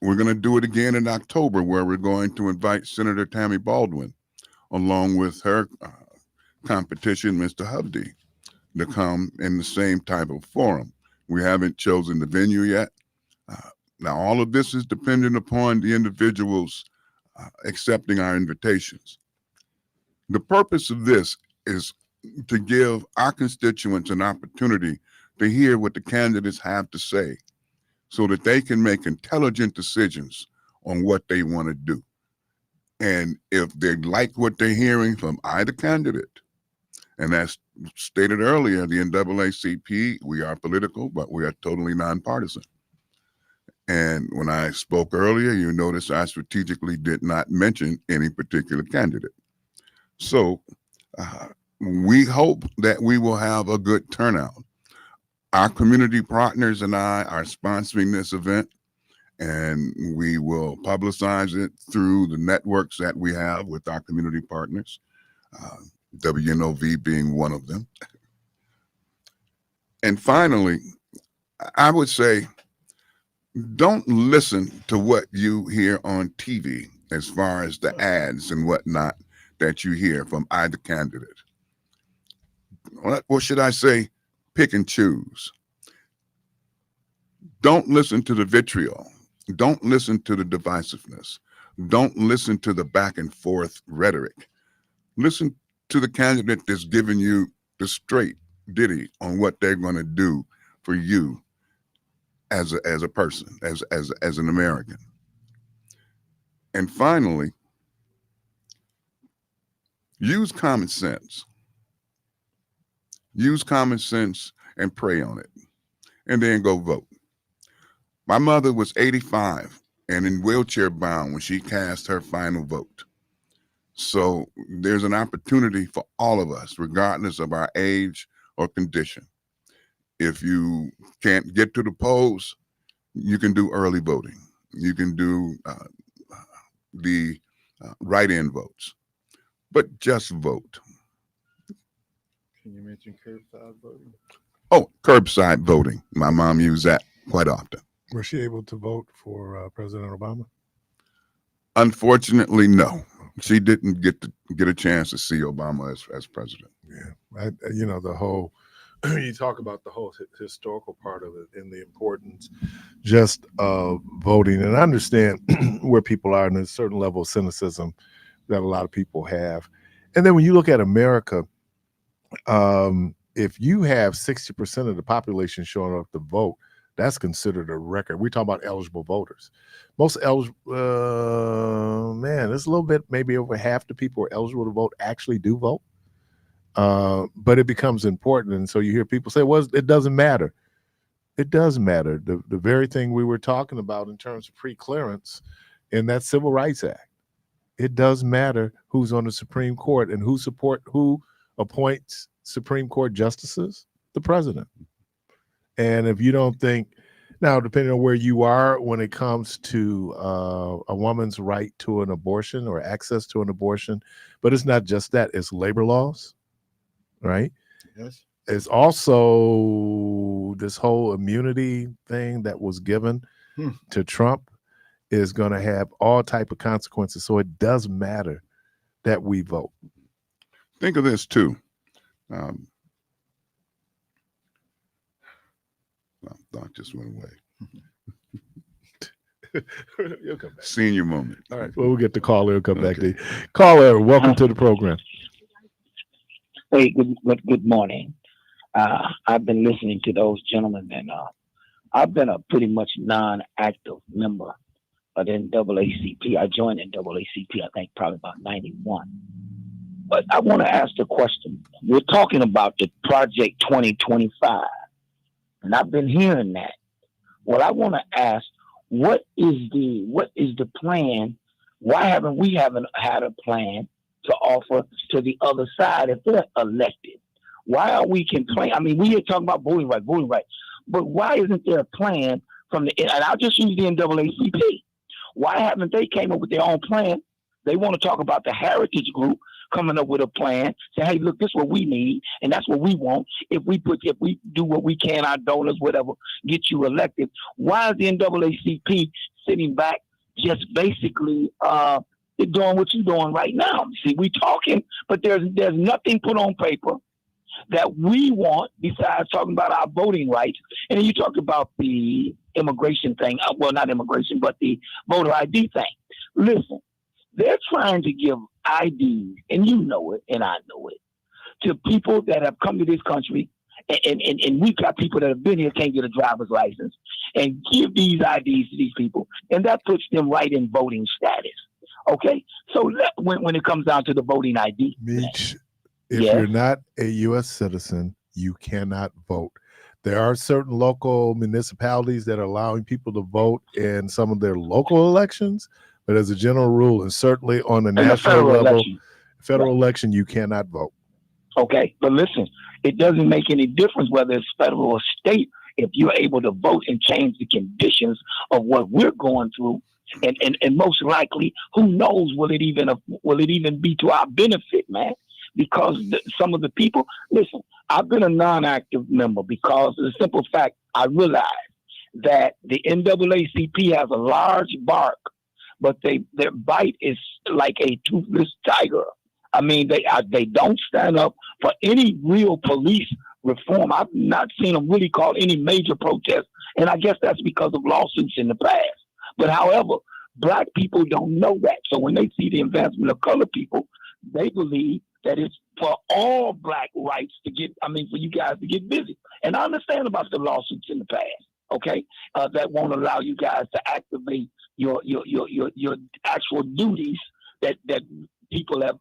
we're going to do it again in October, where we're going to invite Senator Tammy Baldwin, along with her competition, Mr. Hovde, to come in the same type of forum. We haven't chosen the venue yet. Now, all of this is dependent upon the individuals accepting our invitations. The purpose of this is to give our constituents an opportunity to hear what the candidates have to say so that they can make intelligent decisions on what they want to do. And if they like what they're hearing from either candidate, and as stated earlier, the NAACP, we are political, but we are totally nonpartisan. And when I spoke earlier, you notice I strategically did not mention any particular candidate. So we hope that we will have a good turnout. Our community partners and I are sponsoring this event, and we will publicize it through the networks that we have with our community partners, WNOV being one of them. And finally, I would say, don't listen to what you hear on TV as far as the ads and whatnot that you hear from either candidate. What should I say? Pick and choose. Don't listen to the vitriol. Don't listen to the divisiveness. Don't listen to the back and forth rhetoric. Listen to the candidate that's giving you the straight ditty on what they're going to do for you as a person, as an American. And finally, use common sense. Use common sense and pray on it, and then go vote. My mother was 85 and in wheelchair bound when she cast her final vote. So there's an opportunity for all of us, regardless of our age or condition. If you can't get to the polls, you can do early voting. You can do the write-in votes, but just vote. Can you mention curbside voting? Oh, curbside voting. My mom used that quite often. Was she able to vote for President Obama? Unfortunately, no. She didn't get a chance to see Obama as president. Yeah, the whole, you talk about the whole historical part of it and the importance just of voting. And I understand where people are, and there's a certain level of cynicism that a lot of people have. And then when you look at America, if you have 60% of the population showing up to vote, that's considered a record. We talk about eligible voters. Most eligible, there's a little bit, maybe over half the people who are eligible to vote actually do vote. But it becomes important. And so you hear people say, well, it doesn't matter. It does matter. The very thing we were talking about in terms of pre-clearance in that Civil Rights Act, it does matter who's on the Supreme Court and who appoints Supreme Court justices, the president. And if you don't think, now, depending on where you are when it comes to a woman's right to an abortion or access to an abortion, but it's not just that, it's labor laws, right? Yes. It's also this whole immunity thing that was given to Trump is going to have all type of consequences. So it does matter that we vote. Think of this too. Thought just went away. You'll come back. Senior moment. All right. Well, we'll get the caller. We'll come back to you. Caller, welcome to the program. Hey, good morning. I've been listening to those gentlemen, and I've been a pretty much non-active member of the NAACP. I joined NAACP, I think, probably about 91. But I want to ask the question. We're talking about the Project 2025. And I've been hearing that. Well, I want to ask, what is the plan? Why haven't we had a plan to offer to the other side if they're elected? Why are we complaining? I mean, we are talking about voting right, but why isn't there a plan from the? And I'll just use the NAACP. Why haven't they came up with their own plan? They want to talk about the heritage group coming up with a plan. Say, hey, look, this is what we need, and that's what we want. If we do what we can, our donors, whatever, get you elected. Why is the NAACP sitting back, just basically doing what you're doing right now? See, we talking, but there's nothing put on paper that we want besides talking about our voting rights. And then you talk about the immigration thing. Well, not immigration, but the voter ID thing. Listen, they're trying to give IDs, and you know it, and I know it, to people that have come to this country, and we've got people that have been here, can't get a driver's license, and give these IDs to these people, and that puts them right in voting status. Okay? So when it comes down to the voting ID. Meech, if you're not a U.S. citizen, you cannot vote. There are certain local municipalities that are allowing people to vote in some of their local elections, but as a general rule, and certainly on the national level, federal election, you cannot vote. Okay, but listen, it doesn't make any difference whether it's federal or state if you're able to vote and change the conditions of what we're going through. And most likely, who knows, will it even be to our benefit, man? Because some of the people, listen, I've been a non-active member because of the simple fact I realize that the NAACP has a large bark, but their bite is like a toothless tiger. I mean, they don't stand up for any real police reform. I've not seen them really call any major protests, and I guess that's because of lawsuits in the past. But however, black people don't know that. So when they see the advancement of colored people, they believe that it's for all black rights for you guys to get busy. And I understand about the lawsuits in the past, okay, that won't allow you guys to activate your actual duties that people have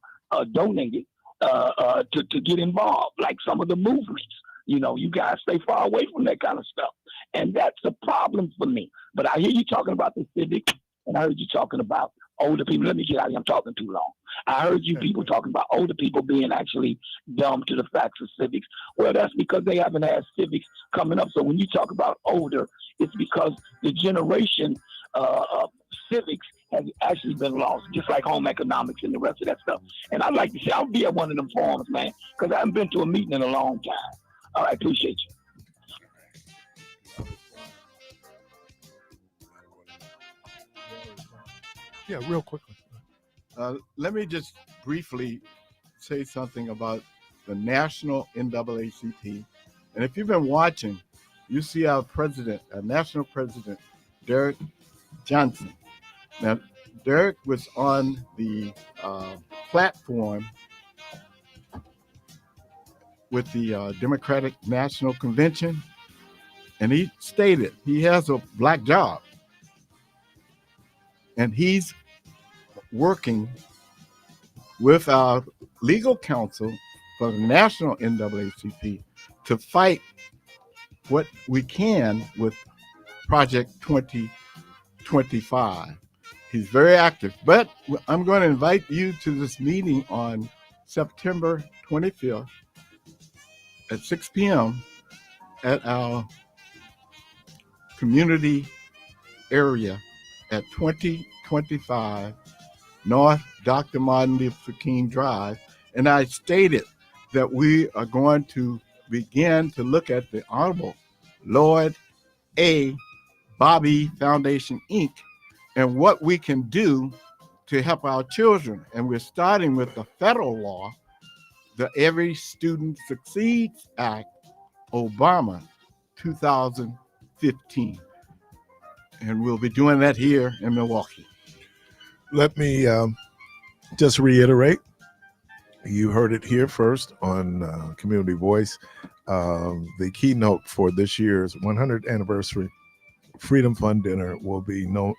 donated to get involved, like some of the movements. You know, you guys stay far away from that kind of stuff. And that's a problem for me. But I hear you talking about the civics, and I heard you talking about older people. Let me get out of here. I'm talking too long. I heard you people talking about older people being actually dumb to the facts of civics. Well, that's because they haven't had civics coming up. So when you talk about older, it's because the generation of civics has actually been lost, just like home economics and the rest of that stuff. And I'd like to say, I'll be at one of them forums, man, because I haven't been to a meeting in a long time. All right, appreciate you. Yeah, real quickly. Let me just briefly say something about the national NAACP. And if you've been watching, you see our national president, Derek Johnson. Now, Derek was on the platform with the Democratic National Convention, and he stated he has a black job, and he's working with our legal counsel for the national NAACP to fight what we can with Project 2025. He's very active, but I'm going to invite you to this meeting on September 25th at 6 p.m. at our community area at 2025 North Dr. Martin Luther King Drive. And I stated that we are going to begin to look at the Honorable Lloyd A. Bobby Foundation, Inc., and what we can do to help our children. And we're starting with the federal law, the Every Student Succeeds Act, Obama, 2015. And we'll be doing that here in Milwaukee. Let me just reiterate, you heard it here first on Community Voice. The keynote for this year's 100th anniversary Freedom Fund dinner will be none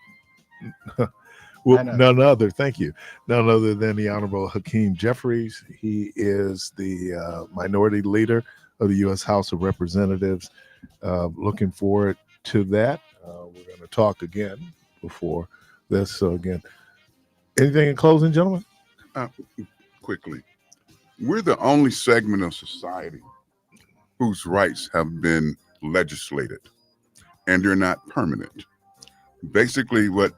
other than the Honorable Hakeem Jeffries. He is the minority leader of the U.S. House of Representatives. Looking forward to that. We're going to talk again before this. So again, anything in closing, gentlemen? Quickly, we're the only segment of society whose rights have been legislated, and they're not permanent. Basically, what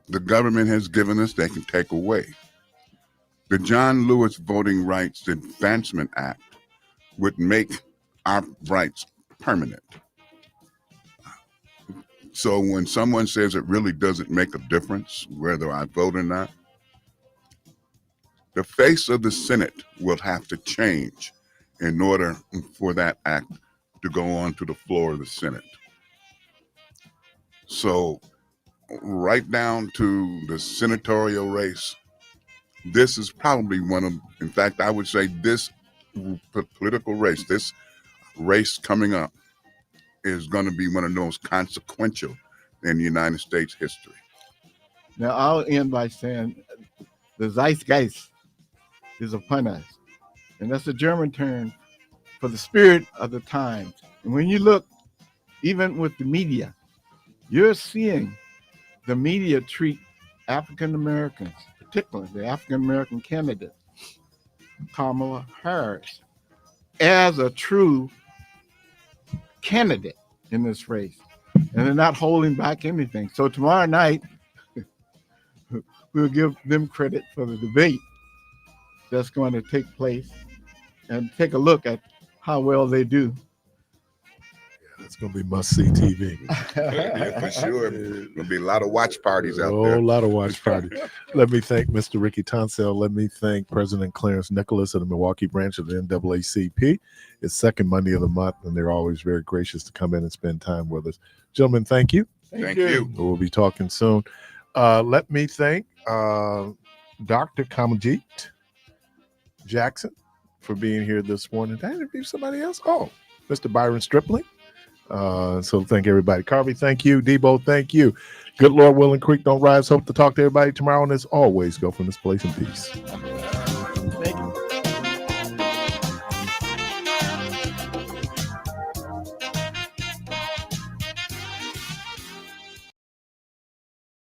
the government has given us, they can take away. The John Lewis Voting Rights Advancement Act would make our rights permanent. So when someone says it really doesn't make a difference whether I vote or not, the face of the Senate will have to change in order for that act to go on to the floor of the Senate. So right down to the senatorial race, this is probably one of, in fact, I would say this political race, this race coming up is going to be one of the most consequential in United States history. Now, I'll end by saying the Zeitgeist is upon us. And that's a German term for the spirit of the times. And when you look, even with the media, you're seeing the media treat African Americans, particularly the African American candidate, Kamala Harris, as a true candidate in this race. And they're not holding back anything. So tomorrow night, we'll give them credit for the debate that's going to take place and take a look at how well they do. It's going to be must-see TV. Yeah, for sure. There's going to be a lot of watch parties out there. A whole lot of watch parties. Let me thank Mr. Ricky Tonsell. Let me thank President Clarence Nicholas of the Milwaukee branch of the NAACP. It's second Monday of the month, and they're always very gracious to come in and spend time with us. Gentlemen, thank you. Thank you. We'll be talking soon. Let me thank Dr. Kamajit Jackson for being here this morning. Did I interview somebody else? Oh, Mr. Byron Stripling. So thank everybody. Carvey, thank you. Debo, thank you. Good Lord willing, Creek don't rise. Hope to talk to everybody tomorrow. And as always, go from this place in peace.